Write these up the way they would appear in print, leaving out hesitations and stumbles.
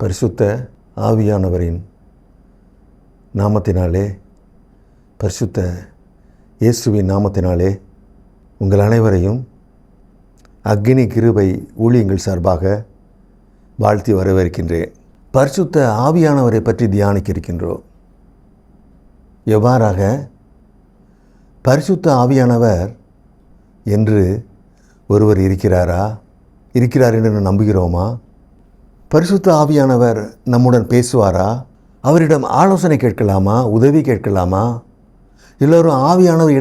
பரிசுத்த ஆவியானவரின் நாமத்தினாலே, பரிசுத்த இயேசுவின் நாமத்தினாலே உங்கள் அனைவரையும் அக்னி கிருபை ஊழியங்கள் சார்பாக வாழ்த்தி வரவேற்கின்றேன். பரிசுத்த ஆவியானவரை பற்றி தியானிக்க இருக்கின்றோம். எவ்வாறாக பரிசுத்த ஆவியானவர் என்று ஒருவர் இருக்கிறார் என்று நம்புகிறோமா? பரிசுத்த ஆவியானவர் நம்முடன் பேசுவாரா? அவரிடம் ஆலோசனை கேட்கலாமா? உதவி கேட்கலாமா? எல்லோரும் ஆவியானவர்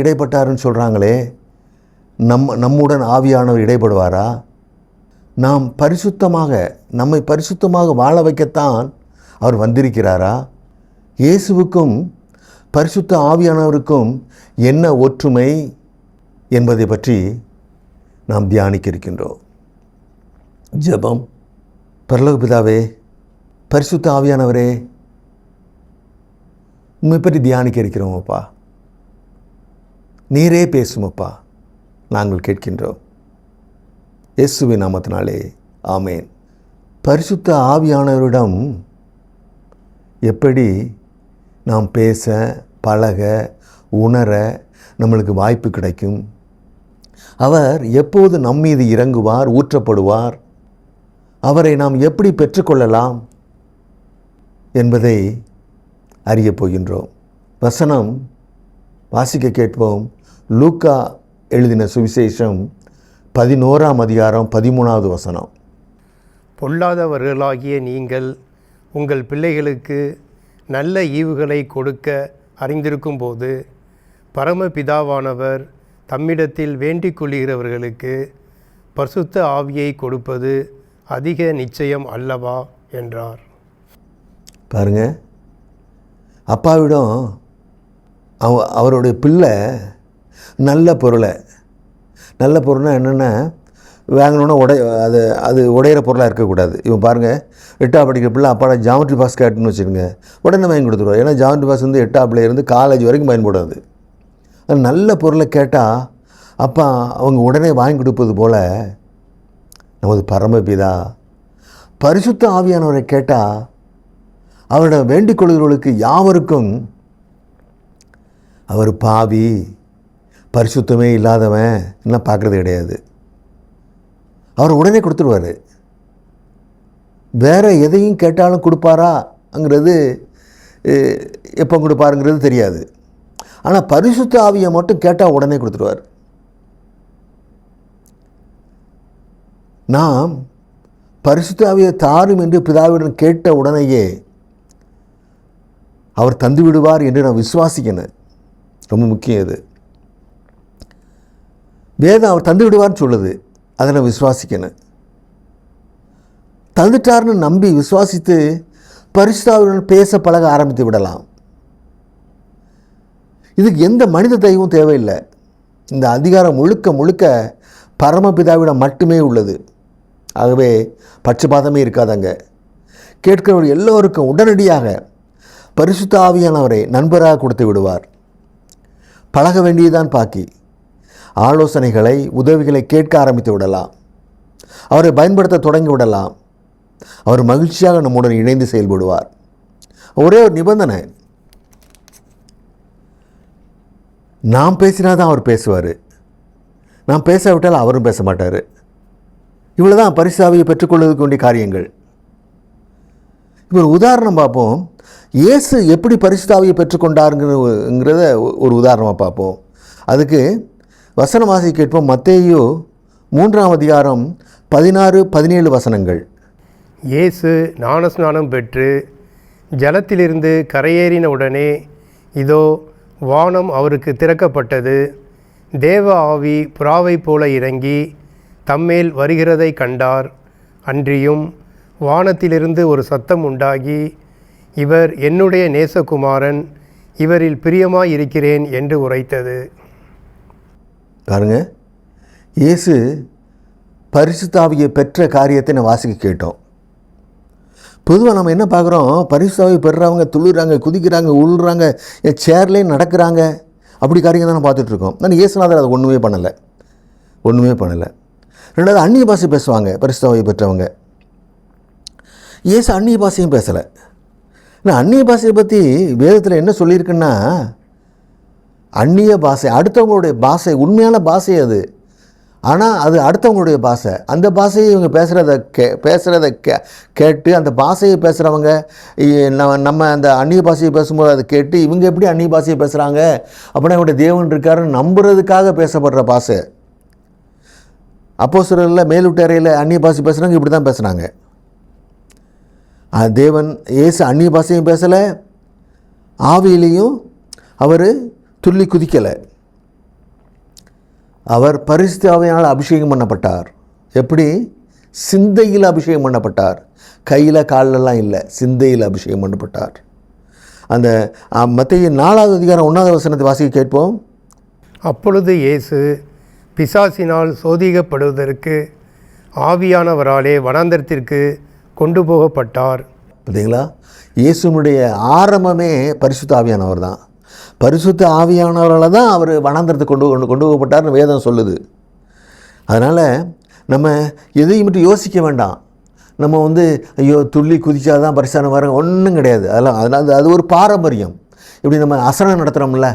இடைப்பட்டார்னு சொல்கிறாங்களே, நம்முடன் ஆவியானவர் இடைப்படுவாரா? நம்மை பரிசுத்தமாக வாழ வைக்கத்தான் அவர் வந்திருக்கிறாரா? இயேசுவுக்கும் பரிசுத்த ஆவியானவருக்கும் என்ன ஒற்றுமை என்பதை பற்றி நாம் தியானிக்க இருக்கின்றோம். ஜெபம். பரலோக பிதாவே, பரிசுத்த ஆவியானவரே, உண்மை பற்றி தியானிக்க இருக்கிறோம் அப்பா. நீரே பேசுமப்பா, நாங்கள் கேட்கின்றோம். இயேசுவின் நாமத்தினாலே ஆமேன். பரிசுத்த ஆவியானவரிடம் எப்படி நாம் பேச, பழக, உணர நம்மளுக்கு வாய்ப்பு கிடைக்கும்? அவர் எப்போது நம்மீது இறங்குவார், ஊற்றப்படுவார்? அவரை நாம் எப்படி பெற்றுக்கொள்ளலாம் என்பதை அறியப் போகின்றோம். வசனம் வாசிக்க கேட்போம். லூக்கா எழுதின சுவிசேஷம் 11ஆம் அதிகாரம் 13வது வசனம். பொல்லாதவர்களாகிய நீங்கள் உங்கள் பிள்ளைகளுக்கு நல்ல ஈவுகளை கொடுக்க அறிந்திருக்கும் போது பரமபிதாவானவர் தம்மிடத்தில் வேண்டிக் கொள்கிறவர்களுக்கு பரிசுத்த ஆவியை கொடுப்பது அதிக நிச்சயம் அல்லவா என்றார். பாருங்க, அப்பாவிடம் அவருடைய பிள்ளை நல்ல பொருள்னா என்னென்னா, வாங்கினோன்னா அது உடையிற பொருளாக இருக்கக்கூடாது. இவன் பாருங்கள், 8ஆம் படிக்கிற பிள்ளை அப்பாட ஜாமெட்ரி பாக்ஸ் கேட்டுன்னு வச்சுருங்க, உடனே வாங்கி கொடுத்துருவோம். ஏன்னா ஜாமெட்ரி பாக்ஸ் வந்து 8ஆம் இருந்து காலேஜ் வரைக்கும் பயன்படாது. அது நல்ல பொருளை கேட்டால் அப்பா அவங்க உடனே வாங்கி கொடுப்பது போல் நமது பரமபிதா பரிசுத்த ஆவியானவரை கேட்டால் அவரிடம் வேண்டிக் கொள்கிறவர்களுக்கு யாவருக்கும் அவர் பாவி, பரிசுத்தமே இல்லாதவன் என்ன பார்க்குறது கிடையாது. அவர் உடனே கொடுத்துருவார். வேறு எதையும் கேட்டாலும் கொடுப்பாராங்கிறது, எப்போ கொடுப்பாருங்கிறது தெரியாது. ஆனால் பரிசுத்த ஆவியை மட்டும் கேட்டால் உடனே கொடுத்துருவார். நாம் பரிசுத்த ஆவியை தாரும் என்று பிதாவிடம் கேட்ட உடனேயே அவர் தந்து விடுவார் என்று நான் விசுவாசிக்கணும். ரொம்ப முக்கியம் இது. வேதம் அவர் தந்து விடுவார்னு சொல்லுது, அதை நான் விசுவாசிக்கணும். தந்துட்டார்னு நம்பி விசுவாசித்து பரிசுத்த ஆவியுடன் பேச பழக ஆரம்பித்து விடலாம். இதுக்கு எந்த மனித தெய்வம் தேவையில்லை. இந்த அதிகாரம் முழுக்க பரமபிதாவிடம் மட்டுமே உள்ளது. ஆகவே பட்சபாதமே இருக்காதங்க. கேட்கிறவர் எல்லோருக்கும் உடனடியாக பரிசுத்த ஆவியானவரை நண்பராக கொடுத்து விடுவார். பழக வேண்டியதுதான் பாக்கி. ஆலோசனைகளை, உதவிகளை கேட்க ஆரம்பித்து விடலாம். அவரை பயன்படுத்த தொடங்கி விடலாம். அவர் மகிழ்ச்சியாக நம்முடன் இணைந்து செயல்படுவார். ஒரே ஒரு நிபந்தனை, நாம் பேசினாதான் அவர் பேசுவார். நாம் பேசாவிட்டால் அவரும் பேச மாட்டார். இவ்வளோதான் பரிசுத்த ஆவியை பெற்றுக்கொள்வதற்கு வேண்டிய காரியங்கள். இப்போ ஒரு உதாரணம் பார்ப்போம். இயேசு எப்படி பரிசுத்த ஆவியை பெற்றுக்கொண்டாருங்கிறத ஒரு உதாரணமாக பார்ப்போம். அதுக்கு வசனம் வாசி கேட்போம். மத்தேயு 3ஆம் அதிகாரம் 16-17 வசனங்கள். இயேசு ஞானஸ்நானம் பெற்று ஜலத்திலிருந்து கரையேறின உடனே இதோ வானம் அவருக்கு திறக்கப்பட்டது. தேவ ஆவி புறாவை போல இறங்கி தம்மேல் வருகிறதை கண்டார். அன்றியும் வானத்திலிருந்து ஒரு சத்தம் உண்டாகி, இவர் என்னுடைய நேசகுமாரன், இவரில் பிரியமாயிருக்கிறேன் என்று உரைத்தது. பாருங்க, இயேசு பரிசுத்த ஆவியை பெற்ற காரியத்தை நான் வாசிக்க கேட்டோம். பொதுவாக நம்ம என்ன பார்க்குறோம், பரிசுத்த ஆவியை பெறுறவங்க துள்ளுறாங்க, குதிக்கிறாங்க, உள்றாங்க, சேர்லேயே நடக்கிறாங்க, அப்படி காரியங்கள் தான் பார்த்துட்ருக்கோம். ஆனால் இயேசுநாதர் அதை ஒன்றுமே பண்ணலை. ரெண்டாவது, அந்நிய பாஷை பேசுவாங்க பரிசுத்த ஆவியை பெற்றவங்க. இயேசு அந்நிய பாஷையும் பேசலை. நான் அந்நிய பாஷையை பற்றி வேதத்தில் என்ன சொல்லியிருக்குன்னா, அந்நிய பாஷை அடுத்தவங்களுடைய பாஷை, உண்மையான பாஷை அது. ஆனால் அது அடுத்தவங்களுடைய பாஷை. அந்த பாஷையை இவங்க பேசுகிறத கேட்டு அந்த பாஷையை பேசுகிறவங்க நம்ம அந்த அந்நிய பாஷையை பேசும்போது அதை கேட்டு இவங்க எப்படி அந்நிய பாஷையை பேசுகிறாங்க அப்படின்னா இவங்களுடைய தேவன் இருக்காருன்னு நம்புறதுக்காக பேசப்படுற பாஷை. அப்போஸ்தலரில் மேல்விட்டு அறையில் அந்நிய பாஷை பேசுகிறவங்க இப்படி தான் பேசுனாங்க. தேவன் இயேசு அந்நிய பாஷையும் பேசலை, ஆவியிலையும் அவர் துள்ளி குதிக்கலை. அவர் பரிசுத்த ஆவியினால் அபிஷேகம் பண்ணப்பட்டார். எப்படி? சிந்தையில் அபிஷேகம் பண்ணப்பட்டார். கையில் காலெல்லாம் இல்லை, சிந்தையில் அபிஷேகம் பண்ணப்பட்டார். அந்த மத்தேயு 4வது அதிகாரம் 1வது வசனத்தை வாசிக்க கேட்போம். அப்பொழுது இயேசு பிசாசினால் சோதிக்கப்படுவதற்கு ஆவியானவராலே வனாந்தரத்திற்கு கொண்டு போகப்பட்டார். பார்த்தீங்களா? இயேசுனுடைய ஆரம்பமே பரிசுத்த ஆவியானவர் தான். பரிசுத்த ஆவியானவரால் தான் அவர் வனாந்தரத்துக்கு கொண்டு போகப்பட்டார்னு வேதம் சொல்லுது. அதனால் நம்ம எதையும் மட்டும் யோசிக்க வேண்டாம். நம்ம ஐயோ துள்ளி குதிச்சாதான் பரிசான வர ஒன்றும் கிடையாது. அதனால் அது ஒரு பாரம்பரியம். இப்படி நம்ம அசனம் நடத்துகிறோம்ல,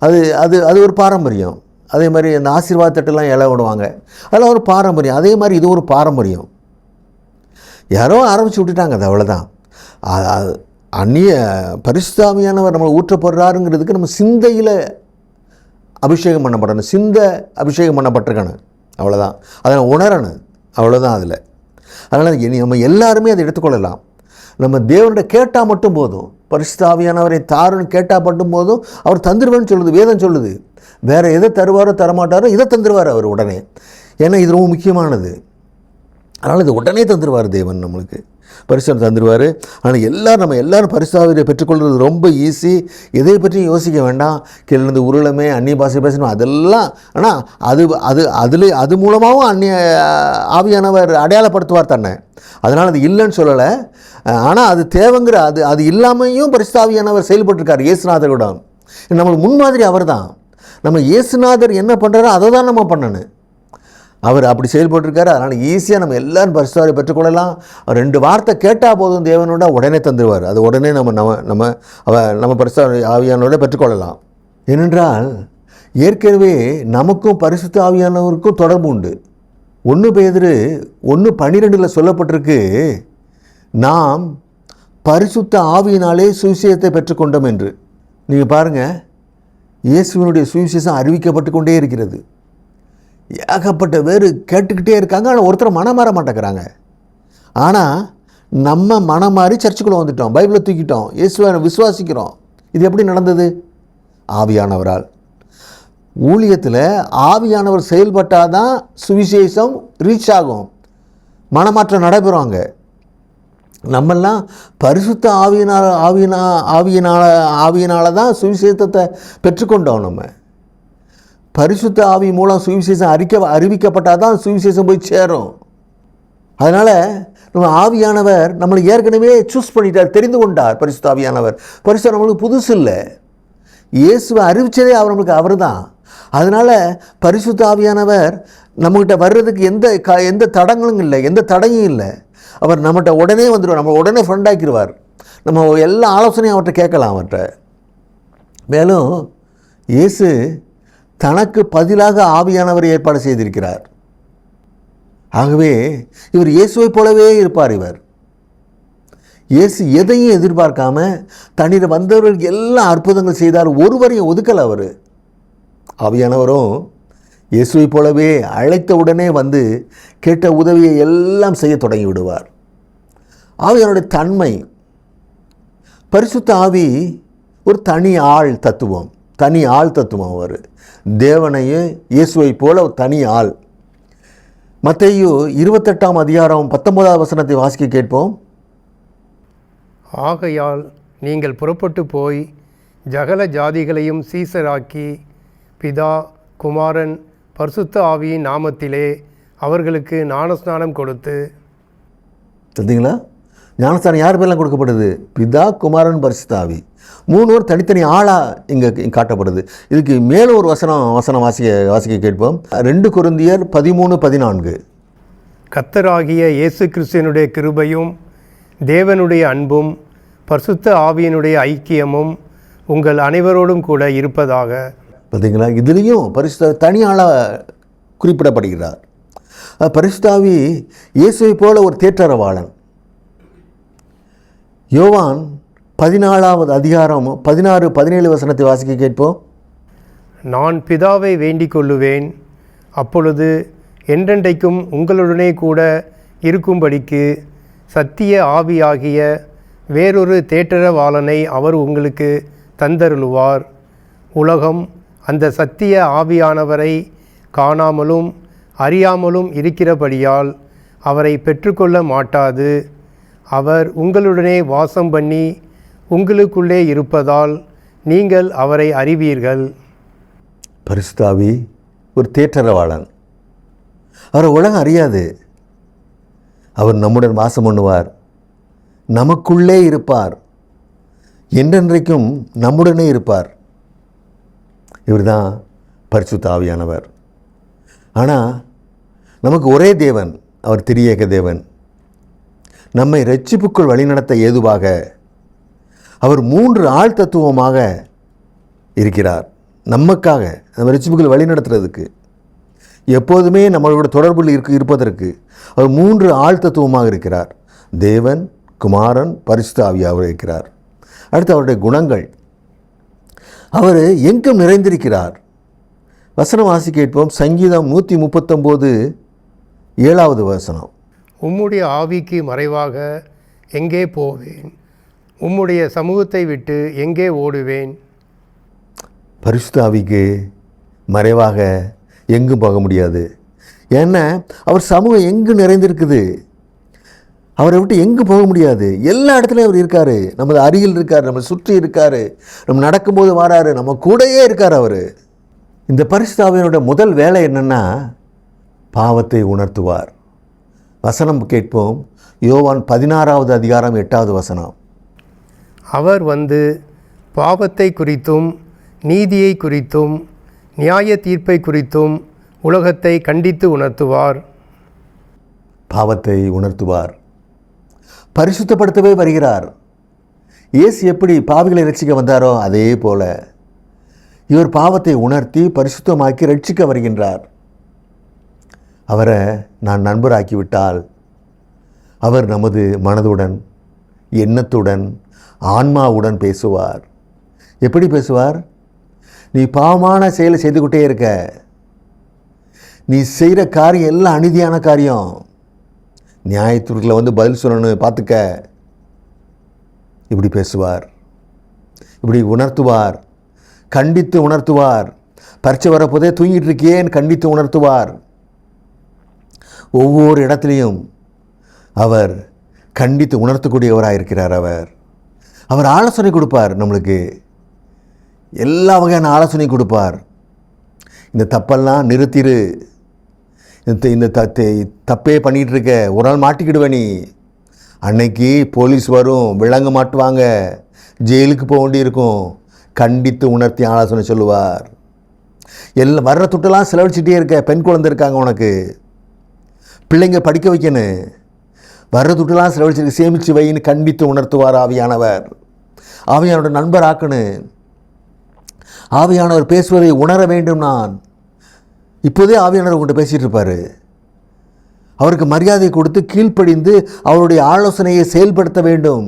அது அது அது ஒரு பாரம்பரியம். அதே மாதிரி அந்த ஆசீர்வாத தட்டுலாம் இலை விடுவாங்க, அதெல்லாம் ஒரு பாரம்பரியம். அதே மாதிரி இது ஒரு பாரம்பரியம். யாரோ ஆரம்பித்து விட்டுட்டாங்க, அது அவ்வளோதான். அந்நிய பரிசுத்த ஆவியானவர் நம்மளை ஊற்றப்படுறாருங்கிறதுக்கு நம்ம சிந்தையில் அபிஷேகம் பண்ணப்படணும், சிந்தை அபிஷேகம் பண்ணப்பட்டிருக்கணும், அவ்வளோதான். அதை உணரணும், அவ்வளோதான். அதில் அதனால் நம்ம எல்லாருமே அதை எடுத்துக்கொள்ளலாம். நம்ம தேவனுடைய கேட்டால் மட்டும் போதும். பரிசுத்த ஆவியானவரை தாருன்னு கேட்டால் மட்டும் போதும். அவர் தந்துடுவேன்னு சொல்லுது, வேதம் சொல்லுது. வேறு எதை தருவாரோ தரமாட்டாரோ இதை தந்துடுவார் அவர் உடனே. ஏன்னா இது ரொம்ப முக்கியமானது. அதனால் இது உடனே தந்துடுவார் தேவன், நம்மளுக்கு பரிசுத்தம் தந்துடுவார். ஆனால் நம்ம எல்லோரும் பரிசுத்தாவியை பெற்றுக்கொள்வது ரொம்ப ஈஸி. எதை பற்றியும் யோசிக்க வேண்டாம். கீழே உருளமே அந்நிய பாஷை பேசணும் அதெல்லாம். ஆனால் அது மூலமாகவும் அந்நிய ஆவியானவர் அடையாளப்படுத்துவார் தன்னை. அதனால் அது இல்லைன்னு சொல்லலை. ஆனால் அது தேவைங்கிற அது இல்லாமையும் பரிசுத்த ஆவியானவர் செயல்பட்டுருக்கார் இயேசுநாதரோட. நம்மளுக்கு முன்மாதிரி அவர் தான். நம்ம இயேசுநாதர் என்ன பண்ணுறாரோ அதை தான் நம்ம பண்ணணும். அவர் அப்படி செயல்பட்டுருக்காரு. அதனால் ஈஸியாக நம்ம எல்லோரும் பரிசுத்தாவை பெற்றுக்கொள்ளலாம். 2 வார்த்தை கேட்டால் போதும் தேவனோட உடனே தந்துடுவார். அது உடனே நம்ம பரிசுத்த ஆவியானோட பெற்றுக்கொள்ளலாம். ஏனென்றால் ஏற்கனவே நமக்கும் பரிசுத்த ஆவியானவருக்கும் தொடர்பு உண்டு. 1 பேதுரு 1:12 சொல்லப்பட்டிருக்கு, நாம் பரிசுத்த ஆவியினாலே சுவிசேஷத்தை பெற்றுக்கொண்டோம் என்று. நீங்கள் பாருங்கள், இயேசுவினுடைய சுவிசேஷம் அறிவிக்கப்பட்டு கொண்டே இருக்கிறது. ஏகப்பட்ட பேர் கேட்டுக்கிட்டே இருக்காங்க, ஆனால் ஒருத்தர் மனம் மாற மாட்டேங்கிறாங்க. ஆனால் நம்ம மனம் மாறி சர்ச்சுக்குள்ளே வந்துட்டோம், பைபிளை தூக்கிட்டோம், இயேசுவை விசுவாசிக்கிறோம். இது எப்படி நடந்தது? ஆவியானவரால். ஊழியத்தில் ஆவியானவர் செயல்பட்டால் தான் சுவிசேஷம் ரீச் ஆகும், மனமாற்றம் நடைபெறுவாங்க. நம்மெல்லாம் பரிசுத்த ஆவியினால தான் சுவிசேஷத்தை பெற்றுக்கொண்டோம். நம்ம பரிசுத்த ஆவி மூலம் சுவிசேஷம் அறிவிக்கப்பட்டால் தான் சுவிசேஷம் போய் சேரும். அதனால் நம்ம ஆவியானவர் நம்மளை ஏற்கனவே சூஸ் பண்ணிட்டார், தெரிந்து கொண்டார். பரிசுத்த ஆவியானவர் நம்மளுக்கு புதுசு இல்லை. இயேசுவை அறிவித்ததே நம்மளுக்கு அவர் தான். அதனால் பரிசுத்த ஆவியானவர் நம்மகிட்ட வர்றதுக்கு எந்த தடங்களும் இல்லை, எந்த தடையும் இல்லை. அவர் நம்மகிட்ட உடனே வந்துடுவார், நம்ம உடனே ஃப்ரெண்டாக்கிடுவார். நம்ம எல்லா ஆலோசனையும் அவர்கிட்ட கேட்கலாம் அவர்கிட்ட. மேலும் இயேசு தனக்கு பதிலாக ஆவியானவர் ஏற்பாடு செய்திருக்கிறார். ஆகவே இவர் இயேசுவை போலவே இருப்பார். இயேசு எதையும் எதிர்பார்க்காம தண்ணீர் வந்தவர்களுக்கு எல்லா அற்புதங்கள் செய்தார், ஒருவரையும் ஒதுக்கலை அவர். ஆவியானவரும் இயேசுவை போலவே அழைத்த உடனே வந்து கேட்ட உதவியை எல்லாம் செய்ய தொடங்கி விடுவார். ஆவியானுடைய தன்மை, பரிசுத்த ஆவி ஒரு தனி ஆள் தத்துவம். அவர் தேவனையும் இயேசுவை போல ஒரு தனி ஆள். மத்தேயு 28ஆம் அதிகாரம் 19வது வசனத்தை வாசிக்க கேட்போம். ஆகையால் நீங்கள் புறப்பட்டு போய் சகல ஜாதிகளையும் சீசராக்கி பிதா குமாரன் பரிசுத்த ஆவியின் நாமத்திலே அவர்களுக்கு ஞானஸ்நானம் கொடுத்து. தெரியுங்களா? ஞானஸ்தானம் யார் பேரெல்லாம் கொடுக்கப்படுது? பிதா குமாரன் பரிசுத்த ஆவி. 3 பேர் தனித்தனி ஆளாக இங்கே காட்டப்படுது. இதுக்கு மேலும் ஒரு வசனம் வாசிக்க கேட்போம். 2 கொரிந்தியர் 13:14. கர்த்தராகிய இயேசு கிறிஸ்துவினுடைய கிருபையும் தேவனுடைய அன்பும் பரிசுத்த ஆவியினுடைய ஐக்கியமும் உங்கள் அனைவரோடும் கூட இருப்பதாக. பார்த்தீங்களா, இதுலேயும் பரிசுத்த தனியாளாக குறிப்பிடப்படுகிறார். பரிசுத்தாவி இயேசுவை போல ஒரு தேற்றரவாளன். யோவான் 14வது அதிகாரம் 16-17 வசனத்தை வாசிக்க கேட்போம். நான் பிதாவை வேண்டிக் கொள்ளுவேன், அப்பொழுது என்றென்றைக்கும் உங்களுடனே கூட இருக்கும்படிக்கு சத்திய ஆவியாகிய வேறொரு தேற்றரவாளனை அவர் உங்களுக்கு தந்தருளுவார். உலகம் அந்த சத்திய ஆவியானவரை காணாமலும் அறியாமலும் இருக்கிறபடியால் அவரை பெற்றுக்கொள்ள மாட்டாது. அவர் உங்களுடனே வாசம் பண்ணி உங்களுக்குள்ளே இருப்பதால் நீங்கள் அவரை அறிவீர்கள். பரிசுத்தாவி ஒரு தேற்றரவாளன். அவரை உலகம் அறியாது. அவர் நம்முடன் வாசம் பண்ணுவார், நமக்குள்ளே இருப்பார், என்றென்றைக்கும் நம்முடனே இருப்பார். இவர் தான் பரிசுத்த ஆவியானவர். ஆனால் நமக்கு ஒரே தேவன், அவர் திரியேக தேவன். நம்மை இரட்சிப்புக்குள் வழிநடத்த ஏதுவாக அவர் 3 ஆள் தத்துவமாக இருக்கிறார். நமக்காக நம்ம இரட்சிப்புக்குள் வழிநடத்துறதுக்கு, எப்போதுமே நம்மளோட தொடர்பில் இருப்பதற்கு அவர் 3 ஆள் தத்துவமாக இருக்கிறார். தேவன், குமாரன், பரிசுத்த ஆவியாக இருக்கிறார். அடுத்து அவருடைய குணங்கள். அவர் எங்கும் நிறைந்திருக்கிறார். வசனம் வாசி கேட்போம். சங்கீதம் 139:7வது வசனம். உம்முடைய ஆவிக்கு மறைவாக எங்கே போவேன்? உம்முடைய சமூகத்தை விட்டு எங்கே ஓடுவேன்? பரிசுத்த ஆவிக்கு மறைவாக எங்கும் போக முடியாது. ஏன்னா அவர் சமூகம் எங்கு நிறைந்திருக்குது. அவரை விட்டு எங்கு போக முடியாது. எல்லா இடத்துலையும் அவர் இருக்கார். நமது அருகில் இருக்கார், நம்ம சுற்றி இருக்கார், நம்ம நடக்கும்போது வராரு, நம்ம கூடயே இருக்கார் அவர். இந்த பரிசுத்த ஆவியினுடைய முதல் வேலை என்னென்னா பாவத்தை உணர்த்துவார். வசனம் கேட்போம். யோவான் 16வது அதிகாரம் 8வது வசனம். அவர் வந்து பாவத்தை குறித்தும் நீதியை குறித்தும் நியாய தீர்ப்பை குறித்தும் உலகத்தை கண்டித்து உணர்த்துவார். பாவத்தை உணர்த்துவார், பரிசுத்தப்படுத்தவே வருகிறார். இயேசு எப்படி பாவிகளை ரட்சிக்க வந்தாரோ அதே போல இவர் பாவத்தை உணர்த்தி பரிசுத்தமாக்கி ரட்சிக்க வருகின்றார். அவரை நான் நண்பராக்கிவிட்டால் அவர் நமது மனதுடன், எண்ணத்துடன், ஆன்மாவுடன் பேசுவார். எப்படி பேசுவார்? நீ பாவமான செயலை செய்துக்கிட்டே இருக்க, நீ செய்கிற காரியம் எல்லாம் அநீதியான காரியம், நியாயத்தூர்களை வந்து பதில் சொல்லணும், பார்த்துக்க. இப்படி பேசுவார், இப்படி உணர்த்துவார், கண்டித்து உணர்த்துவார். பரீட்சை வரப்போதே தூங்கிட்டு இருக்கியேன்னு கண்டித்து உணர்த்துவார். ஒவ்வொரு இடத்துலையும் அவர் கண்டித்து உணர்த்தக்கூடியவராக இருக்கிறார். அவர் ஆலோசனை கொடுப்பார். நம்மளுக்கு எல்லா வகையான ஆலோசனை கொடுப்பார். இந்த தப்பெல்லாம் நிறுத்திரு, இந்த தப்பே பண்ணிகிட்டு இருக்க, ஒரு நாள் மாட்டிக்கிடுவ நீ, அன்னைக்கு போலீஸ் வரும், விலங்க மாட்டுவாங்க, ஜெயிலுக்கு போக வேண்டியிருக்கும். கண்டித்து உணர்த்தி ஆலோசனை சொல்லுவார். எல்லாம் வர்ற துட்டெல்லாம் செலவழிச்சிட்டே இருக்க, பெண் குழந்தை இருக்காங்க, உனக்கு பிள்ளைங்க படிக்க வைக்கணும், வர்ற துட்டெல்லாம் செலவழிச்சிருக்கு, சேமித்து வைன்னு கண்டித்து உணர்த்துவார் ஆவியானவர். ஆவியானோட நண்பர் ஆக்கணும். ஆவியானவர் பேசுவதை உணர வேண்டும். நான் இப்போதே ஆவியானவர் உங்கள்கிட்ட பேசிகிட்டு இருப்பார். அவருக்கு மரியாதை கொடுத்து கீழ்ப்படிந்து அவருடைய ஆலோசனையை செயல்படுத்த வேண்டும்.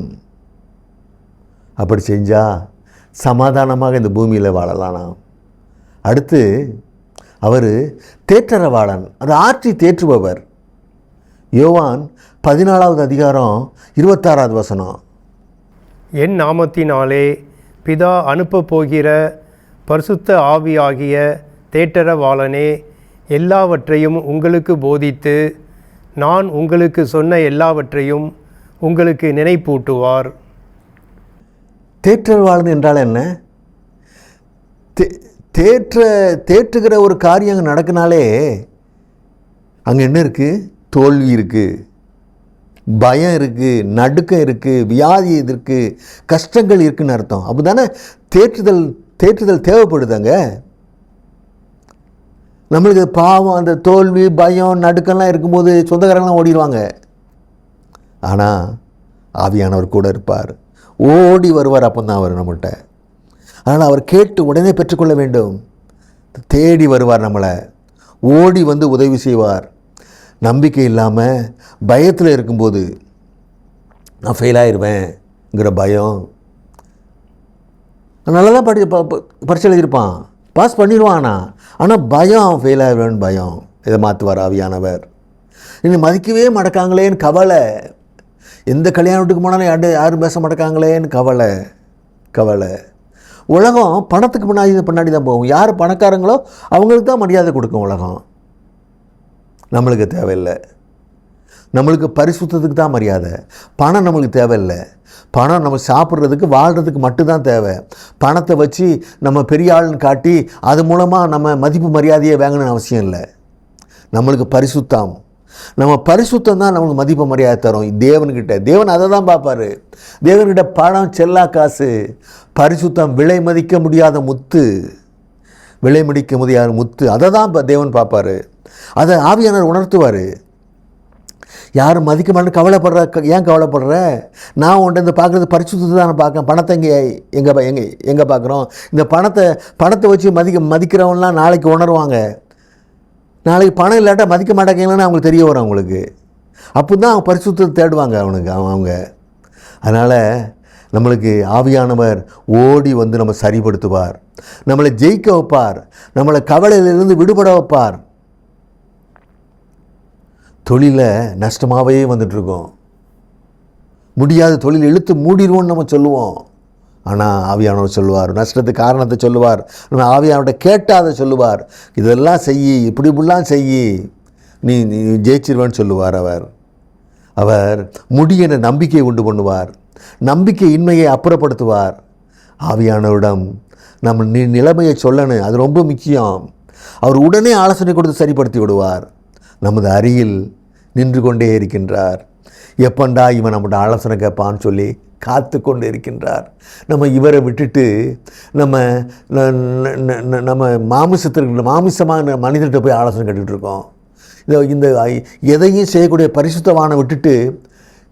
அப்படி செஞ்சால் சமாதானமாக இந்த பூமியில் வாழலாம் நாம். அடுத்து அவர் தேற்றரவாளன், அது ஆற்றி தேற்றுபவர். யோவான் 14வது அதிகாரம் 26வது வசனம். என் நாமத்தினாலே பிதா அனுப்பப் போகிற பரிசுத்த ஆவியாகிய தேற்றரவாளனே எல்லாவற்றையும் உங்களுக்கு போதித்து நான் உங்களுக்கு சொன்ன எல்லாவற்றையும் உங்களுக்கு நினைப்பூட்டுவார். தேற்றரவாளன் என்றால் என்ன? தேற்றுகிற ஒரு காரியம் அங்கே நடக்குனாலே அங்கே என்ன இருக்குது? தோல்வி இருக்குது, பயம் இருக்குது, நடுக்கம் இருக்குது, வியாதி இருக்குது, கஷ்டங்கள் இருக்குதுன்னு அர்த்தம். அப்போ தானே தேற்றுதல் தேவைப்படுதாங்க. நம்மளுக்கு பாவம், அந்த தோல்வி, பயம், நடுக்கம்லாம் இருக்கும்போது சொந்தக்காரங்களாம் ஓடிடுவாங்க. ஆனால் ஆவியானவர் கூட இருப்பார், ஓடி வருவார். அப்போ தான் அவர் நம்மகிட்ட. அதனால் அவர் கேட்டு உடனே பெற்றுக்கொள்ள வேண்டும். தேடி வருவார், நம்மளை ஓடி வந்து உதவி செய்வார். நம்பிக்கை இல்லாமல் பயத்தில் இருக்கும்போது நான் ஃபெயில் ஆயிடுவேங்கிற பயம், நல்லா தான் பரீட்சை எழுதியிருப்பான், பாஸ் பண்ணிடுவான். ஆனால் பயம், அவன் ஃபெயில் ஆயிடுவேன்னு பயம். இதை மாற்றுவார் ஆவியானவர். இன்னும் மதிக்கவே மாட்டேக்காங்களேன்னு கவலை, எந்த கல்யாண வீட்டுக்கு போனாலும் யாரும் பேச மாட்டேக்காங்களேன்னு கவலை. உலகம் பணத்துக்கு பின்னாடி தான் போகும். யார் பணக்காரங்களோ அவங்களுக்கு தான் மரியாதை கொடுக்கும் உலகம். நம்மளுக்கு தேவையில்லை. நம்மளுக்கு பரிசுத்தத்துக்கு தான் மரியாதை. பணம் நம்மளுக்கு தேவையில்லை. பணம் நம்ம சாப்பிட்றதுக்கு, வாழ்கிறதுக்கு மட்டும்தான் தேவை. பணத்தை வச்சு நம்ம பெரிய ஆளுன்னு காட்டி அது மூலமாக நம்ம மதிப்பு மரியாதையை வாங்கணும்னு அவசியம் இல்லை. நம்மளுக்கு பரிசுத்தம், நம்ம பரிசுத்தம் தான் நம்மளுக்கு மதிப்பு மரியாதை தரும் தேவன்கிட்ட. தேவன் அதை தான் பார்ப்பார். தேவன்கிட்ட பணம் செல்லா காசு, பரிசுத்தம் விலை மதிக்க முடியாத முத்து, விலை மதிக்க முடியாத முத்து, அதை தான் தேவன் பார்ப்பார். அதை ஆவியானவர் உணர்த்துவார். யாரும் மதிக்க மாட்டேன்னு கவலைப்படுற, ஏன் கவலைப்படுற? நான் உன்ட்ட இந்த பார்க்குறது பரிசுத்தத்தை தான் நான் பார்க்கேன். பணத்தை எங்கே பார்க்குறோம்? இந்த பணத்தை வச்சு மதிக்கிறவங்களாம் நாளைக்கு உணர்வாங்க. நாளைக்கு பணம் இல்லாட்டா மதிக்க மாட்டேங்கன்னு அவங்களுக்கு தெரிய வரும் அவங்களுக்கு. அப்போ தான் அவங்க பரிசுத்தத்தை தேடுவாங்க அவங்க. அதனால் நம்மளுக்கு ஆவியானவர் ஓடி வந்து நம்ம சரிப்படுத்துவார், நம்மளை ஜெயிக்க வைப்பார், நம்மளை கவலையிலிருந்து விடுபட வைப்பார். தொழிலை நஷ்டமாகவே வந்துட்டுருக்கோம். முடியாத தொழில் இழுத்து மூடிடுவோன்னு நம்ம சொல்லுவோம். ஆனால் ஆவியானவர் சொல்லுவார், நஷ்டத்துக்கு காரணத்தை சொல்லுவார். நம்ம ஆவியானவர்கிட்ட கேட்டால் அதை சொல்லுவார். இதெல்லாம் இப்படிலாம் செய்யி, நீ ஜெயிச்சிருவேன்னு சொல்லுவார் அவர் முடிய நம்பிக்கையை உண்டு பண்ணுவார், நம்பிக்கை இன்மையை அப்புறப்படுத்துவார். ஆவியானவரிடம் நம்ம நிலைமையை சொல்லணும், அது ரொம்ப முக்கியம். அவர் உடனே ஆலோசனை கொடுத்து சரிப்படுத்தி விடுவார். நமது அருகில் நின்று கொண்டே இருக்கின்றார். எப்பண்டா இவன் நம்மகிட்ட ஆலோசனை கேட்பான்னு சொல்லி காத்து கொண்டு இருக்கின்றார். நம்ம இவரை விட்டுட்டு நம்ம மாமிசமான மனிதர்கிட்ட போய் ஆலோசனை கேட்டுட்டு இருக்கோம். இந்த எதையும் செய்யக்கூடிய பரிசுத்தவானை விட்டுட்டு,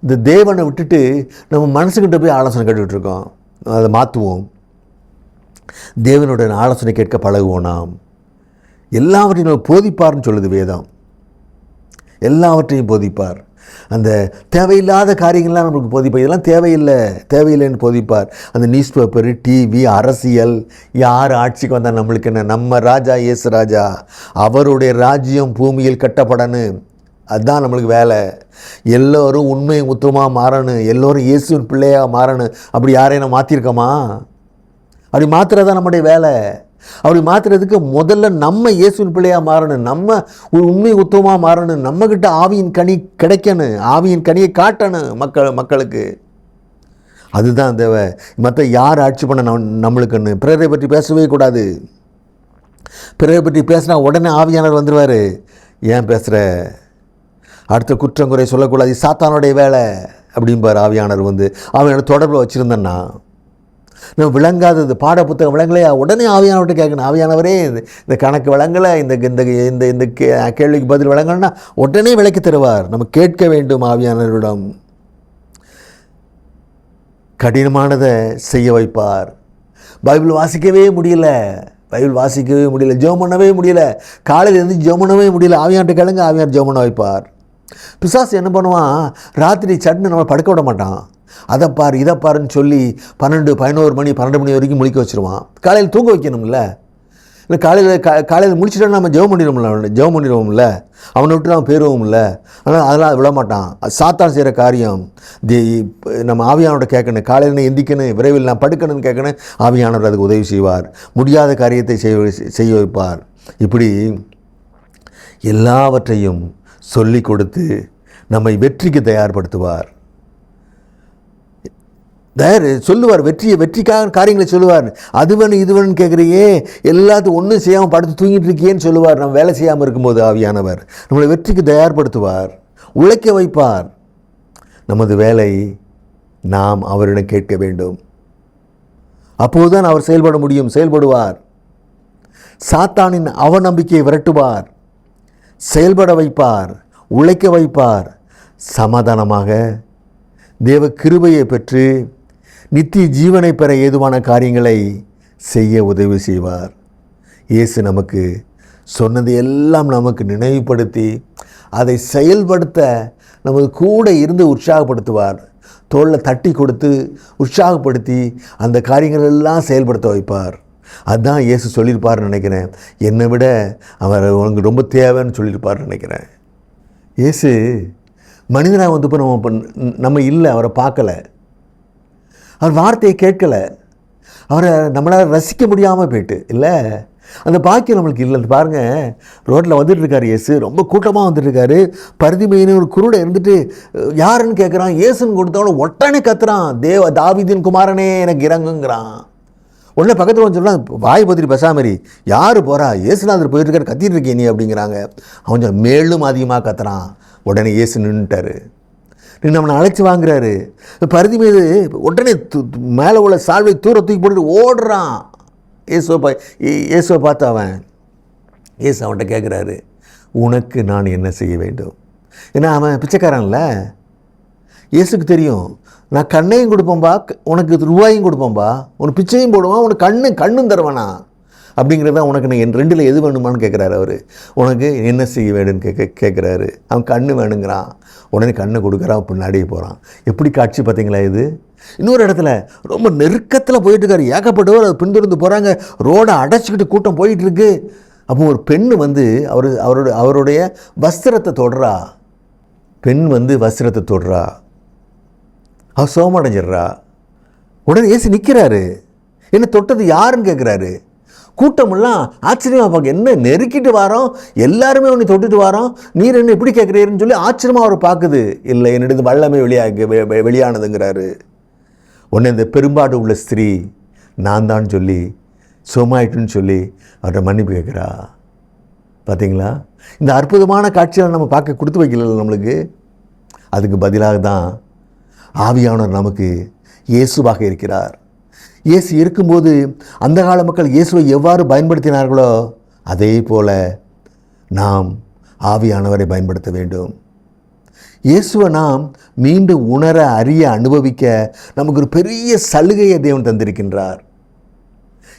இந்த தேவனை விட்டுட்டு நம்ம மனசுக்கிட்ட போய் ஆலோசனை கேட்டுக்கிட்டு இருக்கோம். அதை மாற்றுவோம். தேவனுடைய ஆலோசனை கேட்க பழகுவோம். நாம் எல்லாவற்றையும் போதிப்பார்னு சொல்லுது வேதம். எல்லாவற்றையும் போதிப்பார். அந்த தேவையில்லாத காரியங்கள்லாம் நம்மளுக்கு போதிப்பார். இதெல்லாம் தேவையில்லைன்னு போதிப்பார். அந்த நியூஸ் பேப்பரு, டிவி, அரசியல், யார் ஆட்சிக்கு வந்தால் நம்மளுக்கு என்ன? நம்ம ராஜா இயேசு ராஜா, அவருடைய ராஜ்யம் பூமியில் கட்டப்படணும். அதுதான் நம்மளுக்கு வேலை. எல்லோரும் உண்மை உத்தமாக மாறணும், எல்லோரும் இயேசுவின் பிள்ளையாக மாறணும். அப்படி யாரையும் நம்ம மாற்றிருக்கோமா? அப்படி மாற்றுறதான் நம்முடைய வேலை. அப்படி மாற்றுறதுக்கு முதல்ல நம்ம இயேசுவின் பிள்ளையாக மாறணும், நம்ம உண்மை உத்தமாக மாறணும், நம்மக்கிட்ட ஆவியின் கனி கிடைக்கணும், ஆவியின் கனியை காட்டணும் மக்களுக்கு. அதுதான் தேவை. மற்ற யார் ஆட்சி பண்ண நம்மளுக்குன்னு பிறரை பற்றி பேசவே கூடாது. பிறரை பற்றி பேசினா உடனே ஆவியானவர் வந்துடுவார். ஏன் பேசுகிற? அடுத்த குற்றம் குறை சொல்லக்கூடாது, சாத்தானுடைய வேலை அப்படிம்பார் ஆவியானவர் வந்து. ஆவியானவர் தொடர்பில் வச்சுருந்தேன்னா நம்ம விளங்காதது, பாட புத்தகம் விளங்கலையா, உடனே ஆவியானவர்கிட்ட கேட்கணும். ஆவியானவரே இந்த கணக்கு விளங்கலை, இந்த கேள்விக்கு பதில் விளங்கலைன்னா உடனே விளக்கி தருவார். நம்ம கேட்க வேண்டும் ஆவியானவரிடம். கடினமானதை செய்ய வைப்பார். பைபிள் வாசிக்கவே முடியல, ஜெபம் பண்ணவே முடியல, காலையில் இருந்து ஜெபம் பண்ணவே முடியல, ஆவியான்ட்ட கேளுங்க, ஆவியார் ஜெபம் பண்ண வைப்பார். பிசாசு என்ன பண்ணுவான்? ராத்திரி சட்னு நம்மளை படுக்க விட மாட்டான். அதை பாரு இதை பாருன்னு சொல்லி 12, 11 மணி 12 மணி வரைக்கும் முழிக்க வச்சுருவான். காலையில் தூங்க வைக்கணும்ல. இல்லை காலையில் முடிச்சுட்டா நம்ம ஜெபம் பண்ணிடுவோம்ல, அவனை விட்டு நம்ம போயிடுவோம்ல. ஆனால் அதெல்லாம் விட மாட்டான். சாத்தான் செய்கிற காரியம். நம்ம ஆவியானோட கேட்கணும், காலையில் எந்திக்கணும், விரைவில் நான் படுக்கணும்னு கேட்கணும். ஆவியானவர் அதுக்கு உதவி செய்வார், முடியாத காரியத்தை செய்ய வைப்பார். இப்படி எல்லாவற்றையும் சொல்லி கொடுத்து நம்மை வெற்றிக்கு தயார்படுத்துவார். சொல்லுவார், வெற்றிக்காக காரியங்களை சொல்லுவார். அது வேணும் இது வேணும்னு கேட்குறியே, எல்லாத்தையும் ஒன்றும் செய்யாமல் படுத்து தூங்கிட்டு இருக்கியேன்னு சொல்லுவார். நம்ம வேலை செய்யாமல் இருக்கும்போது ஆவியானவர் நம்மளை வெற்றிக்கு தயார்படுத்துவார், உழைக்க வைப்பார். நமது வேலை நாம் அவரிடம் கேட்க வேண்டும். அப்போதுதான் அவர் செயல்படுவார். சாத்தானின் அவநம்பிக்கையை விரட்டுவார், செயல்பட வைப்பார், உழைக்க வைப்பார். சமாதானமாக தேவ கிருபையை பெற்று நித்திய ஜீவனை பெற ஏதுவான காரியங்களை செய்ய உதவி செய்வார். இயேசு நமக்கு சொன்னது எல்லாம் நமக்கு நினைவுபடுத்தி அதை செயல்படுத்த நமது கூட இருந்து உற்சாகப்படுத்துவார். தோளில் தட்டி கொடுத்து உற்சாகப்படுத்தி அந்த காரியங்கள் எல்லாம் செயல்படுத்த வைப்பார். அதுதான் இயேசு சொல்லியிருப்பார்னு நினைக்கிறேன். என்னை விட அவர் உனக்கு ரொம்ப தேவைன்னு சொல்லியிருப்பார்னு நினைக்கிறேன். இயேசு மனிதனாக வந்தப்போ நம்ம இல்லை, அவரை பார்க்கலை, அவர் வார்த்தையை கேட்கலை, அவரை நம்மளால் ரசிக்க முடியாமல் போயிட்டு இல்லை, அந்த பாக்கியம் நம்மளுக்கு இல்லை. பாருங்கள், ரோட்டில் வந்துட்டுருக்காரு இயேசு, ரொம்ப கூட்டமாக வந்துட்டுருக்காரு. பரிதிமையின்னு ஒரு குருடை இருந்துட்டு யாருன்னு கேட்குறான். இயேசுன்னு கொடுத்தவன உடனே கத்துறான், தாவீதின் குமாரனே எனக்கு இறங்குங்கிறான். உடனே பக்கத்தில் வந்து சொல்கிறான், வாய் பத்திரி பெசாமரி, யார் போகிறா, இயேசுநாதர் போயிட்டுருக்காரு, கத்திட்டு இருக்கே நீ அப்படிங்கிறாங்க. அவன் மேலும் அதிகமாக கத்துறான். உடனே இயேசு நின்றுட்டார். நின்று அவனை அழைச்சி வாங்குறாரு. பருதி மீது உடனே மேலே உள்ள சால்வை தூக்கி போட்டுட்டு ஓடுறான். இயேசுவை பார்த்து அவன் இயேசு அவன்கிட்ட கேட்குறாரு, உனக்கு நான் என்ன செய்ய வேண்டும்? ஏன்னா அவன் பிச்சைக்காரன்ல. இயேசுக்கு தெரியும், நான் கண்ணையும் கொடுப்பேன்பா, உனக்கு ரூபாயும் கொடுப்பேன்பா, உனக்கு பிச்சையும் போடுவான், உனக்கு கண்ணும் தருவானா அப்படிங்கிறத உனக்கு நான் என் ரெண்டில் எது வேணுமான்னு கேட்குறாரு. அவர் உனக்கு என்ன செய்ய வேணும்னு கேட்குறாரு. அவன் கண்ணு வேணுங்கிறான். உடனே கண்ணை கொடுக்குறான், பின்னாடியே போகிறான். எப்படி காட்சி பார்த்தீங்களா இது? இன்னொரு இடத்துல ரொம்ப நெருக்கத்தில் போயிட்டுருக்காரு, ஏகப்பட்டவர் அதை பின்தொடர்ந்து போகிறாங்க, ரோடை அடைச்சிக்கிட்டு கூட்டம் போயிட்டுருக்கு. அப்போ ஒரு பெண் வந்து அவருடைய வஸ்திரத்தை தொடுறா. பெண் வந்து வஸ்திரத்தை தொடுறா, அவர் சோமடைஞ்சிட்றா. உடனே இயேசு நிற்கிறாரு. என்ன தொட்டது யாருன்னு கேட்குறாரு. கூட்டமெல்லாம் ஆச்சரியமாக பார்க்க, என்ன நெருக்கிட்டு வரோம், எல்லாருமே உன்னை தொட்டுட்டு வரோம், நீர் என்ன இப்படி கேட்குறீருன்னு சொல்லி ஆச்சரியமாக அவர் பார்க்குது. இல்லை, என்னிடம் வல்லமை வெளியானதுங்கிறாரு. உடனே இந்த பெரும்பாடு உள்ள ஸ்திரீ நான் தான் சொல்லி சோமாயிட்டுன்னு சொல்லி அவர்கிட்ட மன்னிப்பு கேட்குறா. பார்த்தீங்களா, இந்த அற்புதமான காட்சியை நம்ம பார்க்க கொடுத்து வைக்கல நம்மளுக்கு. அதுக்கு பதிலாக தான் ஆவியானவர் நமக்கு இயேசுவாக இருக்கிறார். இயேசு இருக்கும்போது அந்த கால மக்கள் இயேசுவை எவ்வாறு பயன்படுத்தினார்களோ அதே போல நாம் ஆவியானவரை பயன்படுத்த வேண்டும். இயேசுவை நாம் மீண்டும் உணர, அறிய, அனுபவிக்க நமக்கு ஒரு பெரிய சலுகையை தேவன் தந்திருக்கின்றார்.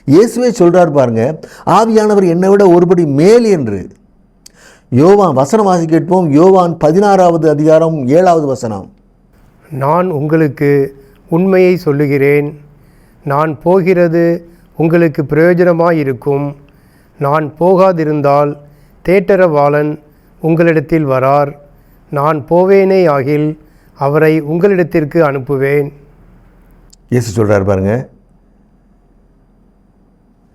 இயேசுவே சொல்கிறார் பாருங்க, ஆவியானவர் என்னை விட ஒருபடி மேல் என்று. யோவான் வசனம் வாசி கேட்போம். யோவான் 16வது அதிகாரம் 7வது வசனம். நான் உங்களுக்கு உண்மையை சொல்லுகிறேன், நான் போகிறது உங்களுக்கு பிரயோஜனமாயிருக்கும். நான் போகாதிருந்தால் தேற்றரவாளன் உங்களிடத்தில் வரார். நான் போவேனே ஆகில் அவரை உங்களிடத்திற்கு அனுப்புவேன். இயேசு சொல்கிறார் பாருங்க,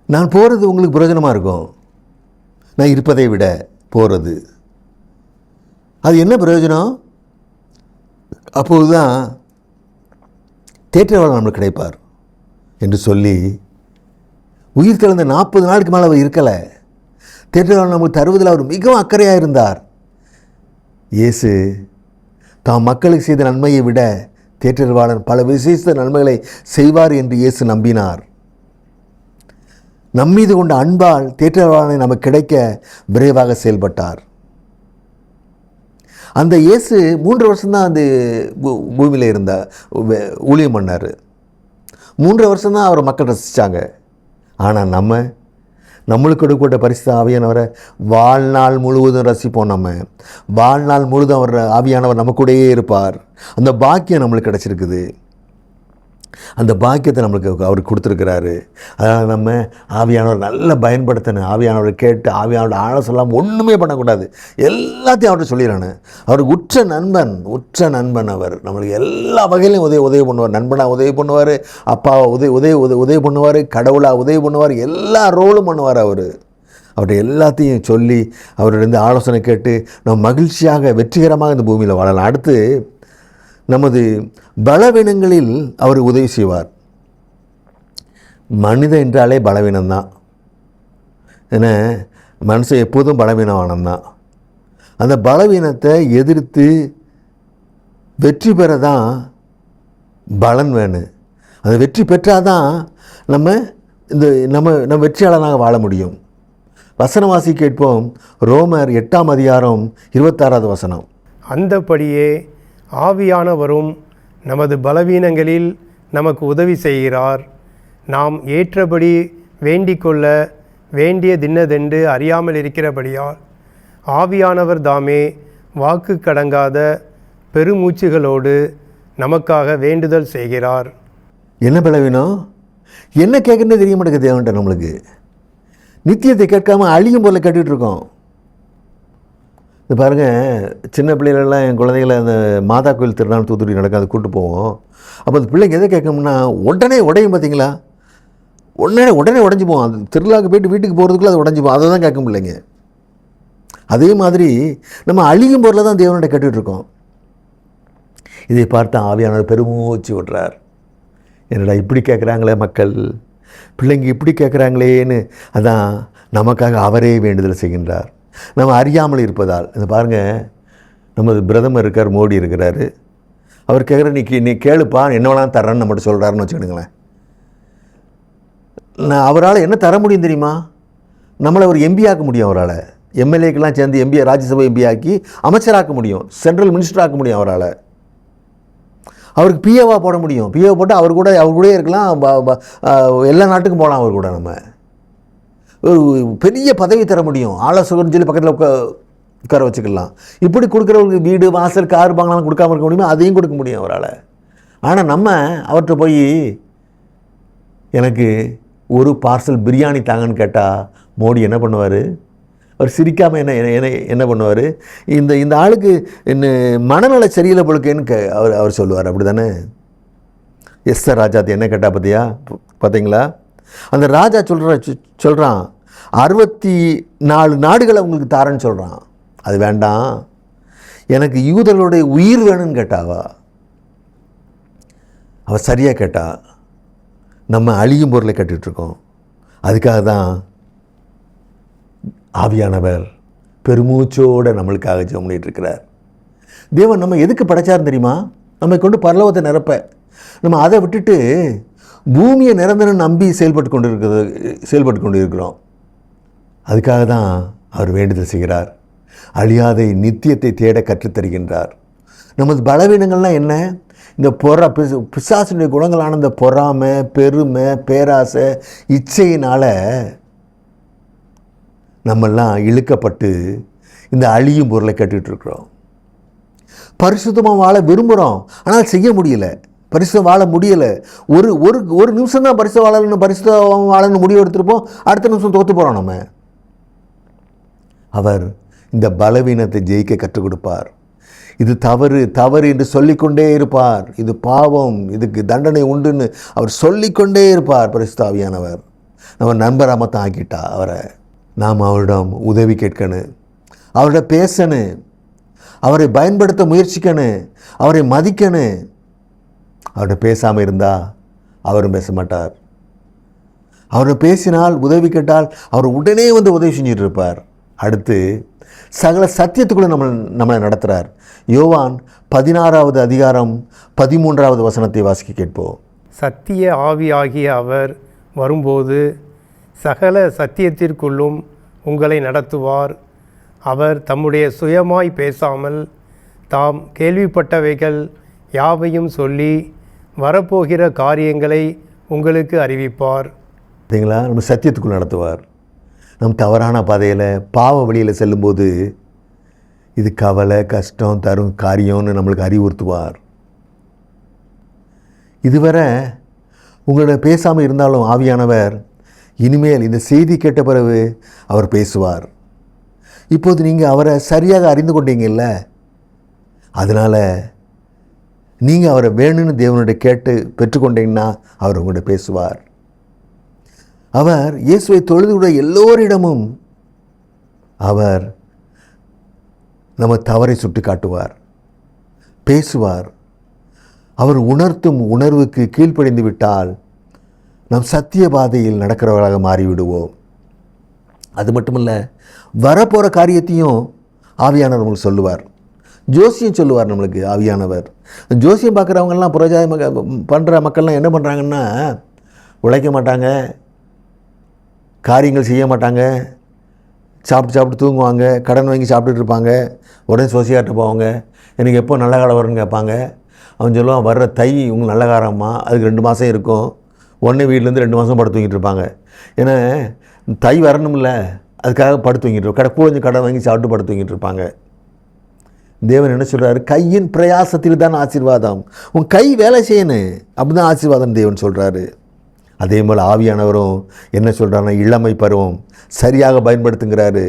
நான் போகிறது உங்களுக்கு பிரயோஜனமாக இருக்கும். நான் இருப்பதை விட போகிறது அது என்ன பிரயோஜனம்? அப்போது தான் தேற்றரவாளன் நம்மளுக்கு கிடைப்பார் என்று சொல்லி உயிர் தெழுந்த 40 நாளுக்கு மேலே அவர் இருக்கலை. தேற்றரவாளன் நமக்கு தருவதில் அவர் மிகவும் அக்கறையாக இருந்தார். இயேசு தாம் மக்களுக்கு செய்த நன்மையை விட தேற்றரவாளன் பல விசேஷ நன்மைகளை செய்வார் என்று இயேசு நம்பினார். நம்மீது கொண்ட அன்பால் தேற்றரவாளனை நமக்கு கிடைக்க விரைவாக செயல்பட்டார். அந்த இயேசு 3 வருஷம்தான் அந்த பூமியில் இருந்தார், ஊழியம் பண்ணார். 3 வருஷம்தான் அவரை மக்கள் ரசித்தாங்க. ஆனால் நம்மளுக்கு கொடுக்கப்பட்ட பரிசுத்த ஆவியானவரை வாழ்நாள் முழுவதும் ரசிப்போம். நம்ம வாழ்நாள் முழுவதும் அவர் ஆவியானவர் நம்ம கூடயே இருப்பார். அந்த பாக்கியம் நம்மளுக்கு கிடச்சிருக்குது. அந்த பாக்கியத்தை நம்மளுக்கு அவர் கொடுத்துருக்கிறாரு. அதனால் நம்ம ஆவியானவர் நல்லா பயன்படுத்தணும். ஆவியானவரை கேட்டு ஆவியானோட ஆலோசனை ஒன்றுமே பண்ணக்கூடாது, எல்லாத்தையும் அவர்கிட்ட சொல்லிடணும். அவருக்கு உற்ற நண்பன் அவர். நம்மளுக்கு எல்லா வகையிலையும் உதவி பண்ணுவார். நண்பனாக உதவி பண்ணுவார், அப்பாவை உதவி பண்ணுவார், கடவுளாக உதவி பண்ணுவார், எல்லா ரோலும் பண்ணுவார். அவர்கிட்ட எல்லாத்தையும் சொல்லி அவர்கிட்ட ஆலோசனை கேட்டு நம்ம மகிழ்ச்சியாக வெற்றிகரமாக இந்த பூமியில் வாழலாம். அடுத்து நமது பலவீனங்களில் அவர் உதவி செய்வார். மனிதன் என்றாலே பலவீனம்தான். ஏன்னா மனுஷன் எப்போதும் பலவீனமானந்தான். அந்த பலவீனத்தை எதிர்த்து வெற்றி பெற தான் பலன் வேணும். அந்த வெற்றி பெற்றால் தான் நம்ம வெற்றியாளனாக வாழ முடியும். வசனவாசி கேட்போம். ரோமர் 8ஆம் அதிகாரம் 26வது வசனம். அந்தபடியே ஆவியானவரும் நமது பலவீனங்களில் நமக்கு உதவி செய்கிறார். நாம் ஏற்றபடி வேண்டிக்கொள்ள வேண்டிய தின்னதென்று அறியாமல் இருக்கிறபடியால் ஆவியானவர் தாமே வாக்கு கடங்காத பெருமூச்சுகளோடு நமக்காக வேண்டுதல் செய்கிறார். என்ன பலவீனம்? என்ன கேட்குறதே தெரிய மாட்டேங்குது தேவன்ட்ட. நம்மளுக்கு நித்தியத்தை கேட்காம அழியும் போல கேட்டுட்டு இருக்கோம். இது பாருங்கள், சின்ன பிள்ளைகளெல்லாம் என் குழந்தைகளை அந்த மாதா கோயில் திருநாள் தூத்துக்குடி நடக்கும், அது கூப்பிட்டு போவோம். அப்போ அந்த பிள்ளைங்க எதை கேட்கணும்னா உடனே உடையும். பார்த்தீங்களா, உடனே உடஞ்சி போவோம். அது திருவிழாவுக்கு போய்ட்டு வீட்டுக்கு போகிறதுக்குள்ள அது உடஞ்சி போகும். அதை தான் கேட்கும் பிள்ளைங்க. அதே மாதிரி நம்ம அழியும் பொருளை தான் தேவன்கிட்ட கேட்டுட்ருக்கோம். இதை பார்த்து ஆவியானவர் பெருமூச்சு விடுறார். என்னடா இப்படி கேட்குறாங்களே மக்கள், பிள்ளைங்க இப்படி கேட்குறாங்களேன்னு. அதான் நமக்காக அவரே வேண்டுதல் செய்கின்றார், நம்ம அறியாமல் இருப்பதால். இந்த பாருங்கள், நமது பிரதமர் இருக்கார், மோடி இருக்கிறாரு. அவர் கேட்குற நீ கேளுப்பா, என்ன வேணாலும் தரேன்னு நம்மகிட்ட சொல்கிறாருன்னு வச்சுக்கிடுங்களேன். நான் அவரால் என்ன தர முடியும் தெரியுமா? நம்மளை ஒரு எம்பி ஆக்க முடியும். அவரால் எம்எல்ஏக்கெல்லாம் சேர்ந்து எம்பி, ராஜ்யசபா எம்பி ஆக்கி அமைச்சராக்க முடியும், சென்ட்ரல் மினிஸ்டர் ஆக்க முடியும். அவரால் அவருக்கு பிஏவாக போட முடியும். பிஏவை போட்டு அவர் கூட இருக்கலாம், எல்லா நாட்டுக்கும் போகலாம். அவர் கூட நம்ம ஒரு பெரிய பதவி தர முடியும். ஆலோசகர்னு சொல்லி பக்கத்தில் உட்கார வச்சுக்கலாம். இப்படி கொடுக்குறவங்களுக்கு வீடு, வாசல், கார், பாங்கலாம் கொடுக்காம இருக்க முடியுமா? அதையும் கொடுக்க முடியும் அவரால். ஆனால் நம்ம அவர்கிட்ட போய் எனக்கு ஒரு பார்சல் பிரியாணி தாங்கன்னு கேட்டால் மோடி என்ன பண்ணுவார்? அவர் சிரிக்காமல் என்ன பண்ணுவார்? இந்த ஆளுக்கு என்ன மனநல சரியில்லை பொழுக்கேன்னு அவர் சொல்லுவார். அப்படி தானே எஸ்ஆர் ராஜா என்ன கேட்டால் பார்த்தீங்களா? அந்த ராஜா சொல்கிறான் 64 நாடுகளை உங்களுக்கு தாரேன்னு சொல்கிறான். அது வேண்டாம், எனக்கு யூதர்களுடைய உயிர் வேணும்னு கேட்டாவா? அவள் சரியாக கேட்டா. நம்ம அழியும் பொருளை கேட்டுட்ருக்கோம். அதுக்காக தான் ஆவியானவர் பெருமூச்சோடு நம்மளுக்காக ஜெபம் பண்ணிகிட்ருக்கிறார். தேவன் நம்ம எதுக்கு படைச்சாருன்னு தெரியுமா? நம்மை கொண்டு பரலோகத்தை நிரப்ப. நம்ம அதை விட்டுட்டு பூமியை நிரந்தரம் நம்பி செயல்பட்டு கொண்டு இருக்கிறோம். அதுக்காக தான் அவர் வேண்டுதல் செய்கிறார். அழியாத நித்தியத்தை தேட கற்றுத்தருகின்றார். நமது பலவீனங்கள்லாம் என்ன? இந்த பிசாசுடைய குணங்களான இந்த பொறாமை, பெருமை, பேராசை, இச்சையினால் நம்மெல்லாம் இழுக்கப்பட்டு இந்த அழியும் பொருளை கேட்டுட்ருக்குறோம். பரிசுத்தமாக வாழ விரும்புகிறோம், ஆனால் செய்ய முடியல. பரிசுத்தம் வாழ முடியலை. ஒரு நிமிஷம் தான் பரிசுத்தம் வாழணும்னு முடிவு எடுத்துருப்போம், அடுத்த நிமிஷம் தோற்று போகிறோம் நம்ம. அவர் இந்த பலவீனத்தை ஜெயிக்க கற்றுக் கொடுப்பார். இது தவறு என்று சொல்லிக்கொண்டே இருப்பார். இது பாவம், இதுக்கு தண்டனை உண்டுன்னு அவர் சொல்லிக்கொண்டே இருப்பார். பரிசுத்த ஆவியானவர் நம்ம நண்பராக தான் ஆக்கிட்டா அவரை. நாம் அவரிடம் உதவி கேட்கணும், அவர்கிட்ட பேசணும், அவரை பயன்படுத்த முயற்சிக்கணும், அவரை மதிக்கணும். அவர்கிட்ட பேசாமல் இருந்தால் அவரும் பேச மாட்டார். அவரை பேசினால், உதவி கேட்டால் அவர் உடனே வந்து உதவி செஞ்சுட்டு இருப்பார். அடுத்து சகல சத்தியத்துக்குள்ளே நம்மளை நடத்துகிறார். யோவான் 16வது அதிகாரம் 13வது வசனத்தை வாசிக்க கேட்போம். சத்திய ஆவியாகிய அவர் வரும்போது சகல சத்தியத்திற்குள்ளும் உங்களை நடத்துவார். அவர் தம்முடைய சுயமாய் பேசாமல் தாம் கேள்விப்பட்டவைகள் யாவையும் சொல்லி வரப்போகிற காரியங்களை உங்களுக்கு அறிவிப்பார். சரிங்களா? நம்ம சத்தியத்துக்குள் நடத்துவார். நம் தவறான பாதையில், பாவ வழியில் செல்லும்போது இது கவலை, கஷ்டம் தரும் காரியம்னு நம்மளுக்கு அறிவுறுத்துவார். இதுவரை உங்களோட பேசாமல் இருந்தாலும் ஆவியானவர் இனிமேல் இந்த செய்தி கேட்ட பிறகு அவர் பேசுவார். இப்போது நீங்கள் அவரை சரியாக அறிந்து கொண்டீங்கல்ல, அதனால் நீங்கள் அவரை வேணும்னு தேவனுடைய கேட்டு பெற்றுக்கொண்டீங்கன்னா அவர் உங்கள்கிட்ட பேசுவார். அவர் இயேசுவை தொழுதுடைய எல்லோரிடமும் அவர் நம்ம தவறை சுட்டி காட்டுவார், பேசுவார். அவர் உணர்த்தும் உணர்வுக்கு கீழ்ப்படிந்து விட்டால் நாம் சத்திய பாதையில் நடக்கிறவர்களாக மாறிவிடுவோம். அது மட்டுமல்ல, வரப்போகிற காரியத்தையும் ஆவியானவர் நம்மளுக்கு சொல்லுவார். ஜோசியம் சொல்லுவார் நம்மளுக்கு ஆவியானவர். ஜோசியம் பார்க்குறவங்கெல்லாம் புறஜாதி பண்ணுற மக்கள்லாம் என்ன பண்ணுறாங்கன்னா, உழைக்க மாட்டாங்க, காரியங்கள் செய்ய மாட்டாங்க, சாப்பிட்டு தூங்குவாங்க, கடன் வாங்கி சாப்பிட்டுட்டு இருப்பாங்க. உடனே சோசியாட்ட போவாங்க, எனக்கு எப்போ நல்ல காலம் வரும்னு கேட்பாங்க. அவன் சொல்லுவான், வர்ற தை உங்களுக்கு நல்ல காலம்மா, அதுக்கு 2 மாதம் இருக்கும். உடனே வீட்டிலேருந்து 2 மாதம் படுத்து தூங்கிட்டு இருப்பாங்க. ஏன்னா தை வரணும்ல, அதுக்காக படுத்து தூங்கிட்டு கொஞ்சம் கடன் வாங்கி சாப்பிட்டு படுத்து தூங்கிட்டு இருப்பாங்க. தேவன் என்ன சொல்கிறாரு? கையின் பிரயாசத்தில் தான் ஆசீர்வாதம். உன் கை வேலை செய்யணும், அப்படி தான் ஆசீர்வாதம் தேவன் சொல்கிறாரு. அதே போல் ஆவியானவரும் என்ன சொல்கிறாருன்னா, இளமை பருவம் சரியாக பயன்படுத்துங்கிறாரு.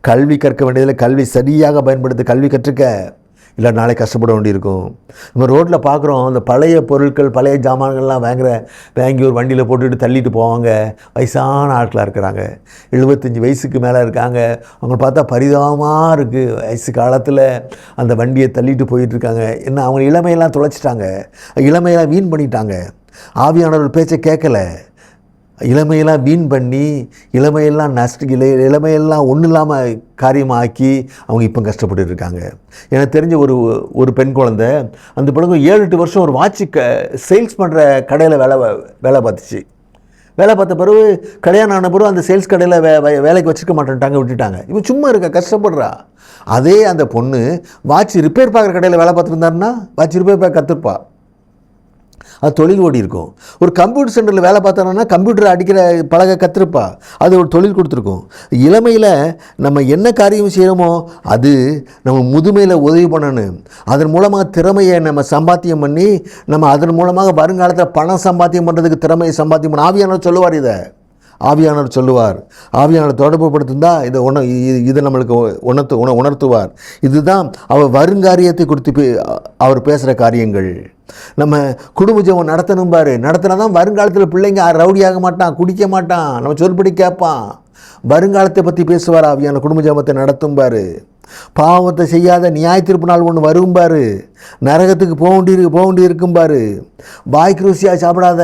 கல்வி கற்க வேண்டியதில் கல்வி சரியாக பயன்படுத்து, கல்வி கற்றுக்க, இல்லை நாளை கஷ்டப்பட வேண்டியிருக்கும். நம்ம ரோட்டில் பார்க்குறோம், அந்த பழைய பொருட்கள் பழைய ஜாமான்கள்லாம் வாங்கி ஒரு வண்டியில் போட்டுட்டு தள்ளிட்டு போவாங்க. வயசான ஆட்களாக இருக்கிறாங்க, 75 வயசுக்கு மேலே இருக்காங்க. அவங்கள பார்த்தா பரிதாபமாக இருக்குது. வயசு காலத்தில் அந்த வண்டியை தள்ளிட்டு போயிட்டுருக்காங்க. என்ன, அவங்க இளமையெல்லாம் தொலைச்சிட்டாங்க, இளமையெல்லாம் வீண் பண்ணிட்டாங்க. ஆவியானவர் பேச்சை கேட்கல, இளமையெல்லாம் வீண் பண்ணி இளமையெல்லாம் இளமையெல்லாம் ஒன்றும் இல்லாமல் காரியமாக்கி அவங்க இப்போ கஷ்டப்பட்டு இருக்காங்க. எனக்கு தெரிஞ்ச ஒரு பெண் குழந்தை, அந்த பிள்ளைங்க 7-8 வருஷம் ஒரு வாட்சி சேல்ஸ் பண்ணுற கடையில் வேலை பார்த்துச்சு. வேலை பார்த்த பிறகு கல்யாணம் ஆன பிறகு அந்த சேல்ஸ் கடையில் வேலைக்கு வச்சுக்க மாட்டேன்ட்டாங்க, விட்டுட்டாங்க. இப்போ சும்மா இருக்க, கஷ்டப்படுறா. அதே அந்த பொண்ணு வாட்சி ரிப்பேர் பார்க்குற கடையில் வேலை பார்த்துட்டு இருந்தாருன்னா வாட்சி ரிப்பேர் பார்க்க கற்றுப்பா, அது தொழில் ஓடி இருக்கும். ஒரு கம்ப்யூட்டர் சென்டரில் வேலை பார்த்தாங்கன்னா கம்ப்யூட்டர் அடிக்கிற பழக கற்றுருப்பா, அது ஒரு தொழில் கொடுத்துருக்கும். இளமையில் நம்ம என்ன காரியம் செய்கிறோமோ அது நம்ம முதுமையில் உதவி பண்ணணும். அதன் மூலமாக திறமையை நம்ம சம்பாத்தியம் பண்ணி நம்ம அதன் மூலமாக வருங்காலத்தில் பணம் சம்பாத்தியம் பண்ணுறதுக்கு திறமையை சம்பாத்தியம் பண்ண ஆவியானவர் சொல்லுவார். ஆவியானவர் சொல்லுவார். ஆவியானவர் தொடர்பு படுத்திருந்தா இதை நம்மளுக்கு உணர்த்துவார். இதுதான் அவர் வருங்காரியத்தை குறித்து அவர் பேசுகிற காரியங்கள். நம்ம குடும்ப ஜெபம் நடத்தணும் பாரு, நடத்தினா தான் வருங்காலத்தில் பிள்ளைங்க ரவுடியாக மாட்டான், குடிக்க மாட்டான், நம்ம சொல்படி கேட்பான். வருங்காலத்தை பற்றி பேசுவார் ஆவியான. குடும்ப ஜெபத்தை நடத்தும் பாரு. பாவத்தை செய்யாத நியாய தீர்ப்பு நாள் ஒன்று வரும் பாரு. நரகத்துக்கு போக வேண்டி இருக்கும் பாரு. வாய்க்கு ருசியாக சாப்பிடாத,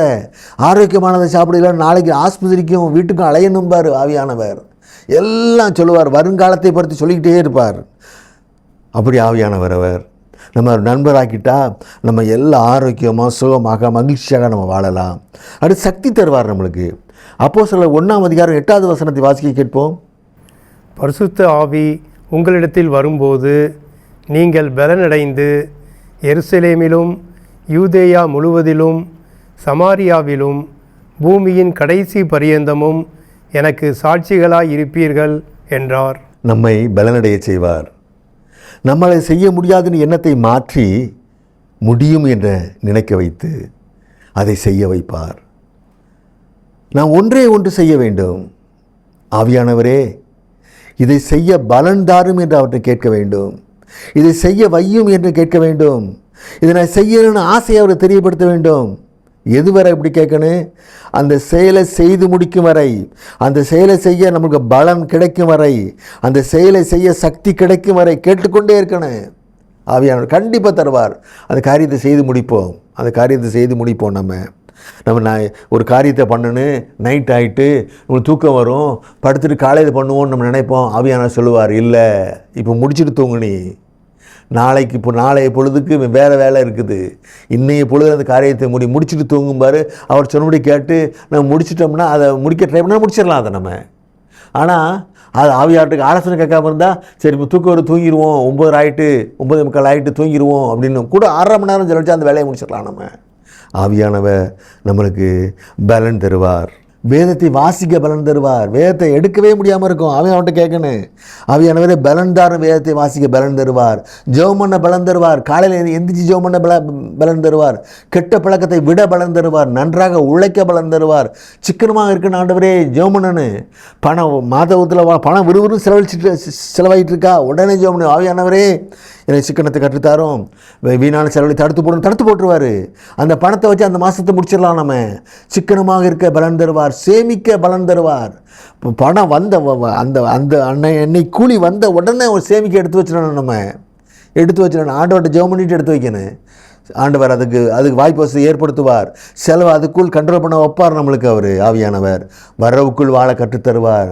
ஆரோக்கியமானதை சாப்பிடல, நாளைக்கு ஆஸ்பத்திரிக்கும் வீட்டுக்கும் அலையணும் பாரு. ஆவியானவர் எல்லாம் சொல்லுவார், வருங்காலத்தை பற்றி சொல்லிக்கிட்டே இருப்பார். அப்படி ஆவியானவர் அவர் நம்ம நண்பராக்கிட்டா நம்ம எல்லாம் ஆரோக்கியமாக சுகமாக மகிழ்ச்சியாக நம்ம வாழலாம். அடுத்து சக்தி தருவார் நம்மளுக்கு. அப்போஸ்தலர் 1:8 வாசிக்க கேட்போம். பரிசுத்த ஆவி உங்களிடத்தில் வரும்போது நீங்கள் பலனடைந்து எருசலேமிலும் யூதேயா முழுவதிலும் சமாரியாவிலும் பூமியின் கடைசி பரியந்தமும் எனக்கு சாட்சிகளாய் இருப்பீர்கள் என்றார். நம்மை பலனடைய செய்வார். நம்மளை செய்ய முடியாதுன்னு எண்ணத்தை மாற்றி முடியும் என்ற நினைக்க வைத்து அதை செய்ய வைப்பார். நாம் ஒன்று செய்ய வேண்டும். ஆவியானவரே, இதை செய்ய பலன் தாரும் என்று அவற்றை கேட்க வேண்டும். இதை செய்ய வையும் என்று கேட்க வேண்டும். இதை நான் செய்யணும்னு ஆசையை அவரை தெரியப்படுத்த வேண்டும். எதுவரை இப்படி கேட்கணும்? அந்த செயலை செய்து முடிக்கும் வரை, அந்த செயலை செய்ய நமக்கு பலன் கிடைக்கும் வரை, அந்த செயலை செய்ய சக்தி கிடைக்கும் வரை கேட்டுக்கொண்டே இருக்கணும். ஆவியானவர் கண்டிப்பாக தருவார். அந்த காரியத்தை செய்து முடிப்போம். நம்ம நான் ஒரு காரியத்தை பண்ணணும், நைட் ஆகிட்டு உங்களுக்கு தூக்கம் வரும், படுத்துட்டு காலையில் பண்ணுவோம்னு நம்ம நினைப்போம். ஆவியானவர் சொல்லுவார், இல்லை இப்போ முடிச்சுட்டு தூங்குனி, நாளைய பொழுதுக்கு வேறு வேலை இருக்குது, இன்றைய பொழுது அந்த காரியத்தை முடிச்சுட்டு தூங்கும்பார். அவர் சொன்னபடி கேட்டு நம்ம முடிச்சிட்டோம்னா அதை முடிக்க ட்ரை பண்ணால் முடிச்சிடலாம் அதை நம்ம. ஆனால் அது ஆவியாட்டுக்கு ஆலோசனை கேட்காம இருந்தால் சரி இப்போ தூக்கம் தூங்கிடுவோம், 9:30 ஆகிட்டு தூங்கிடுவோம் அப்படின்னு கூட 1/2 மணி நேரம் செலவழிச்சு அந்த வேலையை முடிச்சிடலாம் நம்ம. ஆவியானவர் நம்மளுக்கு பலன் தருவார். வேதத்தை வாசிக்க பலன் தருவார். வேதத்தை எடுக்கவே முடியாமல் இருக்கும், அவன்கிட்ட கேட்கணும். ஆவியானவரே பலன் தாரும், வேதத்தை வாசிக்க பலன் தருவார். ஜெபம் பண்ண பலன் தருவார். காலையில் எந்திரிச்சு ஜெபம் பண்ண பலன் தருவார். கெட்ட பழக்கத்தை விட பலன் தருவார். நன்றாக உழைக்க பலன் தருவார். சிக்கனமாக இருக்கணும் ஆண்டவரே, ஜெபம் பண்ணணும். மாதத்தில் பணம் விறுவிறு செலவாயிட்டு இருக்கா, உடனே ஜெபம் பண்ணு. ஆவியானவரே எனக்கு சிக்கனத்தை கற்றுத்தாரும், வீணான செலவழி தடுத்து போட்டுருவார். அந்த பணத்தை வச்சு அந்த மாதத்தை முடிச்சிடலாம். நம்ம சிக்கனமாக இருக்க பலன் தருவார், சேமிக்க பலன் தருவார். பணம் அந்த அன்னை கூலி வந்த உடனே ஒரு சேமிக்க எடுத்து வச்சிடணும். ஆண்டவர்கிட்ட ஜெபம் பண்ணிட்டு எடுத்து வைக்கணும். ஆண்டவர் அதுக்கு வாய்ப்பு வசதி ஏற்படுத்துவார். செலவு அதுக்குள் கண்ட்ரோல் பண்ண வைப்பார் நம்மளுக்கு அவர். ஆவியானவர் வரவுக்குள் வாழ கற்றுத்தருவார்.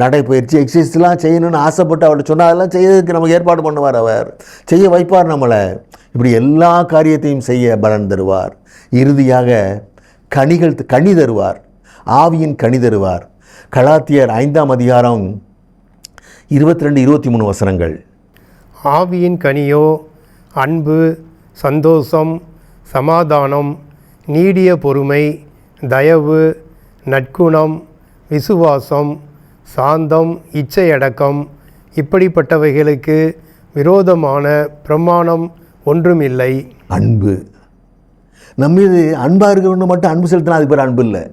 நடைப்பயிற்சி எக்ஸசைஸ்லாம் செய்யணும்னு ஆசைப்பட்டு அவர்கிட்ட சொன்னால் அதெல்லாம் செய்யறதுக்கு நமக்கு ஏற்பாடு பண்ணுவார். அவர் செய்ய வைப்பார் நம்மளை. இப்படி எல்லா காரியத்தையும் செய்ய பலன் தருவார். இறுதியாக கனி தருவார். ஆவியின் கனி தருவார். கலாத்தியர் 5 அதிகாரம் 22, 23 வசனங்கள். ஆவியின் கனியோ அன்பு, சந்தோஷம், சமாதானம், நீடிய பொறுமை, தயவு, நற்குணம், விசுவாசம், சாந்தம், இச்சையடக்கம். இப்படிப்பட்டவைகளுக்கு விரோதமான பிரமாணம் ஒன்றுமில்லை. அன்பு, நம்ம மீது அன்பாக இருக்கணும்னு மட்டும் அன்பு செலுத்தினா அது பேர் அன்பு இல்லை,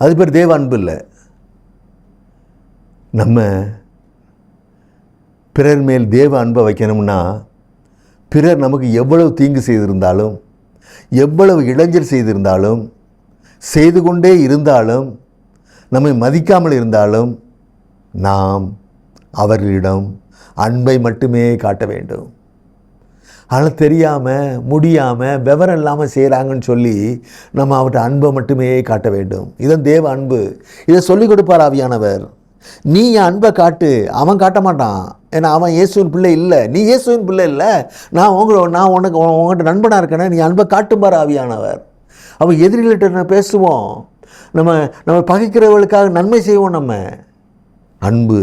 அது பேர் தேவ அன்பு இல்லை. நம்ம பிறர் மேல் தேவ அன்பை வைக்கணும்னா, பிறர் நமக்கு எவ்வளவு தீங்கு செய்திருந்தாலும், எவ்வளவு இடைஞ்சல் செய்திருந்தாலும், செய்து கொண்டே இருந்தாலும், நம்மை மதிக்காமல் இருந்தாலும், நாம் அவர்களிடம் அன்பை மட்டுமே காட்ட வேண்டும். ஆனால் தெரியாமல், முடியாமல், விவரம் இல்லாமல் செய்கிறாங்கன்னு சொல்லி நம்ம அவர்கிட்ட அன்பை மட்டுமே காட்ட வேண்டும். இதன் தேவ அன்பு. இதை சொல்லிக் கொடுப்பார் ஆவியானவர். நீ என் அன்பை காட்டு, அவன் காட்ட மாட்டான். ஏன்னா அவன் இயேசுவின் பிள்ளை இல்லை, நீ இயேசுவின் பிள்ளை இல்லை. நான் உங்கள்கிட்ட நண்பனாக இருக்கேனே, நீ அன்பை காட்டும்பார் ஆவியானவர். அவன் எதிரிகிட்ட பேசுவோம், நம்ம பகைக்கிறவர்களுக்காக நன்மை செய்வோம். நம்ம அன்பு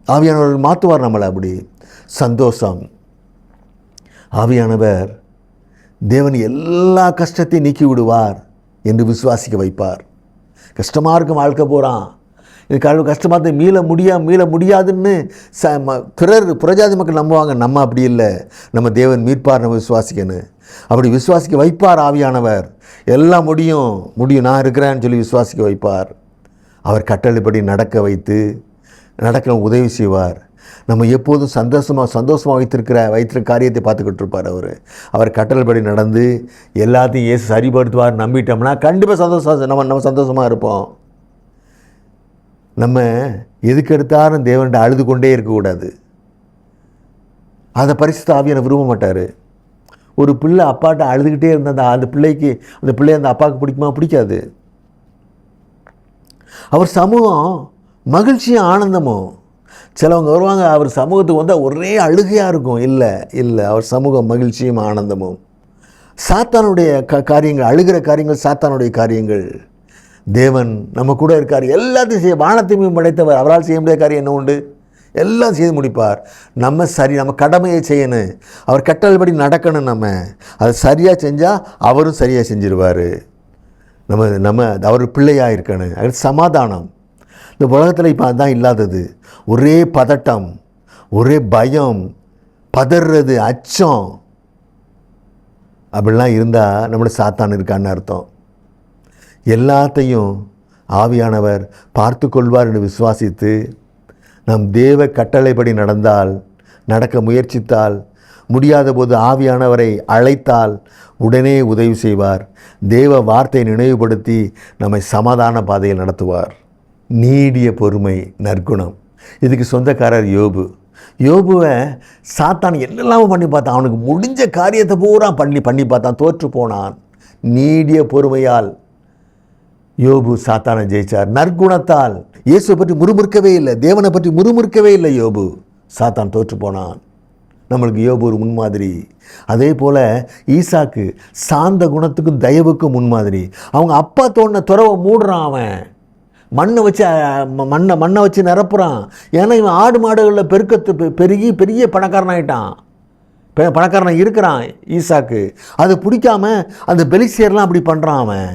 ஆவியானவர் மாற்றுவார் நம்மளை. அப்படி சந்தோஷம், ஆவியானவர் தேவன் எல்லா கஷ்டத்தையும் நீக்கி விடுவார் என்று விசுவாசிக்க வைப்பார். கஷ்டமாக இருக்கும் வாழ்க்கை போகிறான், இது கஷ்டமாக மீள முடியாதுன்னு புறஜாதி மக்கள் நம்புவாங்க. நம்ம அப்படி இல்லை, நம்ம தேவன் மீட்பார், நம்ம விசுவாசிக்கணும். அப்படி விசுவாசிக்க வைப்பார் ஆவியானவர். எல்லாம் முடியும், நான் இருக்கிறேன்னு சொல்லி விசுவாசிக்க வைப்பார். அவர் கட்டளைப்படி நடக்க நடக்க உதவி செய்வார். நம்ம எப்போதும் சந்தோஷமாக வைத்திருக்கிற காரியத்தை பார்த்துக்கிட்டு இருப்பார். அவர் கட்டளைப்படி நடந்து எல்லாத்தையும் இயேசு சரிப்படுத்துவார் நம்பிட்டோம்னா கண்டிப்பாக நம்ம சந்தோஷமாக இருப்போம். நம்ம எதுக்கு எடுத்தாலும் தேவன்கிட்ட அழுது கொண்டே இருக்கக்கூடாது. அதை பரிசுத்த ஆவியானவர் விரும்ப மாட்டார். ஒரு பிள்ளை அப்பாட்ட அழுதுகிட்டே இருந்தால் அந்த பிள்ளையை அந்த அப்பாவுக்கு பிடிக்குமா? பிடிக்காது. அவர் சமூகம் மகிழ்ச்சியும் ஆனந்தமும். சிலவங்க வருவாங்க, அவர் சமூகத்துக்கு வந்தால் ஒரே அழுகையாக இருக்கும். இல்லை, அவர் சமூகம் மகிழ்ச்சியும் ஆனந்தமும். சாத்தானுடைய காரியங்கள், அழுகிற காரியங்கள் சாத்தானுடைய காரியங்கள். தேவன் நம்ம கூட இருக்கார், எல்லாத்தையும் செய்ய வானத்தையும் படைத்தவர். அவரால் செய்ய முடியாத காரியம் என்ன உண்டு? எல்லாம் செய்து முடிப்பார். நம்ம கடமையை செய்யணும், அவர் கட்டளைப்படி நடக்கணும். நம்ம அதை சரியாக செஞ்சால் அவரும் சரியாக செஞ்சிருவார். நம்ம அவர் பிள்ளையாக இருக்கணும். அது சமாதானம். இந்த உலகத்தில் இப்போ அதுதான் இல்லாதது. ஒரே பதட்டம், ஒரே பயம், பதறது, அச்சம். அப்படிலாம் இருந்தால் நம்மளோட சாத்தான் இருக்கான்னு அர்த்தம். எல்லாத்தையும் ஆவியானவர் பார்த்து கொள்வார் என்று விசுவாசித்து நம் தேவ கட்டளைப்படி நடக்க முயற்சித்தால், முடியாத போது ஆவியானவரை அழைத்தால் உடனே உதவி செய்வார். தேவ வார்த்தை நினைவுபடுத்தி நம்மை சமாதான பாதையில் நடத்துவார். நீடிய பொறுமை, நற்குணம். இதுக்கு சொந்தக்காரர் யோபுவை சாத்தான் என்னெல்லாம் பண்ணி பார்த்தான். அவனுக்கு முடிஞ்ச காரியத்தை பூரா பண்ணி பார்த்தான், தோற்று போனான். நீடிய பொறுமையால் யோபு சாத்தானை ஜெயிச்சார். நற்குணத்தால் இயேசுவை பற்றி முறுமுறுக்கவே இல்லை, தேவனை பற்றி முறுமுறுக்கவே இல்லை யோபு. சாத்தான் தோற்று போனான். நம்மளுக்கு யோபு ஒரு முன்மாதிரி. அதே போல் ஈசாக்கு சாந்த குணத்துக்கும் தயவுக்கும் முன்மாதிரி. அவங்க அப்பா தோண்டின துறவை மூடுறான், அவன் மண்ணை வச்சு நிரப்புறான். ஏன்னா இவன் ஆடு மாடுகளில் பெருகி பெரிய பணக்காரனாக இருக்கிறான் ஈசாக்கு. அது பிடிக்காம அந்த பெலிசியர்லாம் அப்படி பண்ணுறான். அவன்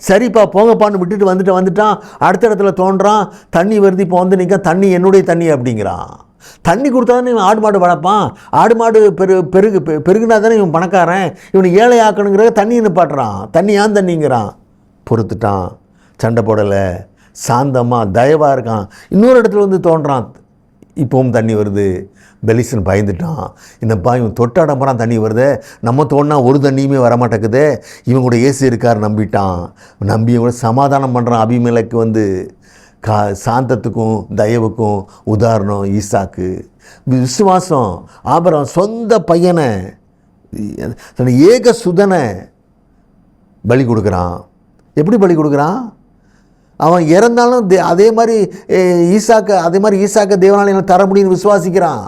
சரிப்பா போங்கப்பான்னு விட்டுட்டு வந்துட்டான். அடுத்த இடத்துல தோன்றான், தண்ணி வருது, இப்போ வந்து நிற்க, தண்ணி என்னுடைய தண்ணி அப்படிங்கிறான். தண்ணி கொடுத்தா தானே இவன் ஆடு மாடு வளர்ப்பான். ஆடு மாடு பெருகுனா தானே இவன் பணக்காரன். இவனை ஏழை ஆக்கணுங்கிற தண்ணி நிப்பாட்டுறான். தண்ணி ஏன் தண்ணிங்கிறான். பொறுத்துட்டான், சண்டை போடலை, சாந்தமாக தயவாக இருக்கான். இன்னொரு இடத்துல வந்து தோன்றான், இப்போவும் தண்ணி வருது. பெலிசன் பயந்துட்டான். என்னப்பா இவன் தொட்டாடம் போகிறான், தண்ணி வருது, நம்ம தோணுனா ஒரு தண்ணியுமே வரமாட்டேக்குது. இவன் கூட ஏசு இருக்கார் நம்பிட்டான். நம்பி கூட சமாதானம் பண்ணுறான். அபிமெலேக்கு வந்து சாந்தத்துக்கும் தயவுக்கும் உதாரணம் ஈசாக்கு. விசுவாசம். ஆபிரகாம் சொந்த பையனை, ஏக சுதனை பலி கொடுக்குறான். எப்படி பலி கொடுக்குறான்? அவன் இறந்தாலும் அதே மாதிரி ஈசாக்க தேவனால எனக்கு தர முடியும்னு விசுவாசிக்கிறான்.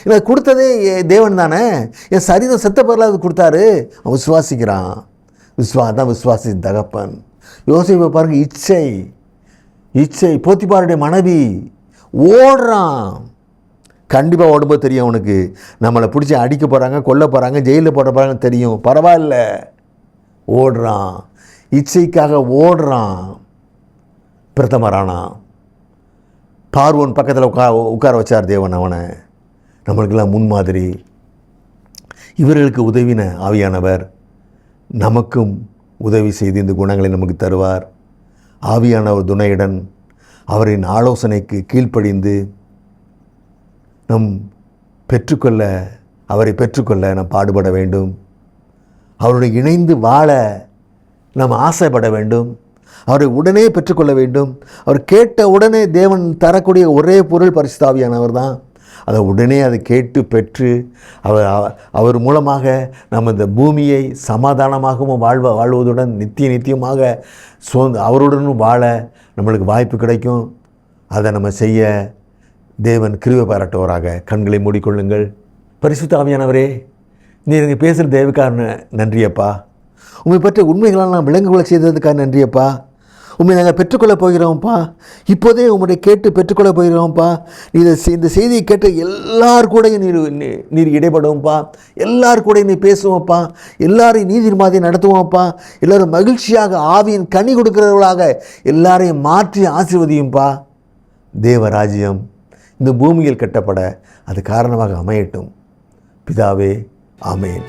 எனக்கு கொடுத்ததே தேவன் தானே, என் சரீரம் செத்த பிறகு அது கொடுத்தாரு. அவன் விசுவாசிக்கிறான். தான் விசுவாசி தகப்பன். யோசேப்பை பாருங்க, இச்சை போத்திபாருடைய மனைவி ஓடுறான். கண்டிப்பாக ஓடும்போது தெரியும் அவனுக்கு நம்மளை பிடிச்சி அடிக்க போகிறாங்க, கொல்ல போகிறாங்க, ஜெயிலில் போட போகிறாங்கன்னு தெரியும். பரவாயில்ல, ஓடுறான். இச்சைக்காக ஓடுறான். பிரதமரானான். பார்வோன் பக்கத்தில் உட்கார வச்சார் தேவன் அவனை. நம்மளுக்கெல்லாம் முன்மாதிரி. இவர்களுக்கு உதவின ஆவியானவர் நமக்கும் உதவி செய்து இந்த குணங்களை நமக்கு தருவார். ஆவியானவர் துணையுடன் அவரின் ஆலோசனைக்கு கீழ்ப்படிந்து அவரை பெற்றுக்கொள்ள நாம் பாடுபட வேண்டும். அவருடைய இணைந்து வாழ நாம் ஆசைப்பட வேண்டும். அவரை உடனே பெற்றுக்கொள்ள வேண்டும். அவர் கேட்ட உடனே தேவன் தரக்கூடிய ஒரே பொருள் பரிசுத்த ஆவியானவர் தான். அதை உடனே அதை கேட்டு பெற்று அவர் மூலமாக நம்ம இந்த பூமியை சமாதானமாகவும் வாழ்வதுடன் நித்தியமாக அவருடனும் வாழ நம்மளுக்கு வாய்ப்பு கிடைக்கும். அதை நம்ம செய்ய தேவன் கிருபை பாராட்டுவராக. கண்களை மூடிக்கொள்ளுங்கள். பரிசுத்த ஆவியானவரே, நீர் இங்கே பேசுகிற தேவக்காக நன்றியப்பா. உண்மை பற்றி உண்மைகளால் நான் விளங்குகொள்ள செய்ததுக்காக நன்றியப்பா. உண்மை நாங்கள் பெற்றுக்கொள்ளப் போகிறோம்ப்பா. இப்போதே உம்முடைய கேட்டு பெற்றுக்கொள்ள போகிறோம்ப்பா. இந்த செய்தியை கேட்ட எல்லார் கூடயும் நீர் இடைப்படுவோம்ப்பா. எல்லார் கூடயும் நீ பேசுவோம்ப்பா. எல்லாரையும் நீதிமாதியை நடத்துவோம்ப்பா. எல்லோரும் மகிழ்ச்சியாக ஆவியின் கனி கொடுக்கிறவர்களாக எல்லாரையும் மாற்றி ஆசீர்வதியும்ப்பா. தேவராஜ்யம் இந்த பூமியில் கட்டப்பட அது காரணமாக அமையட்டும். பிதாவே, ஆமேன்.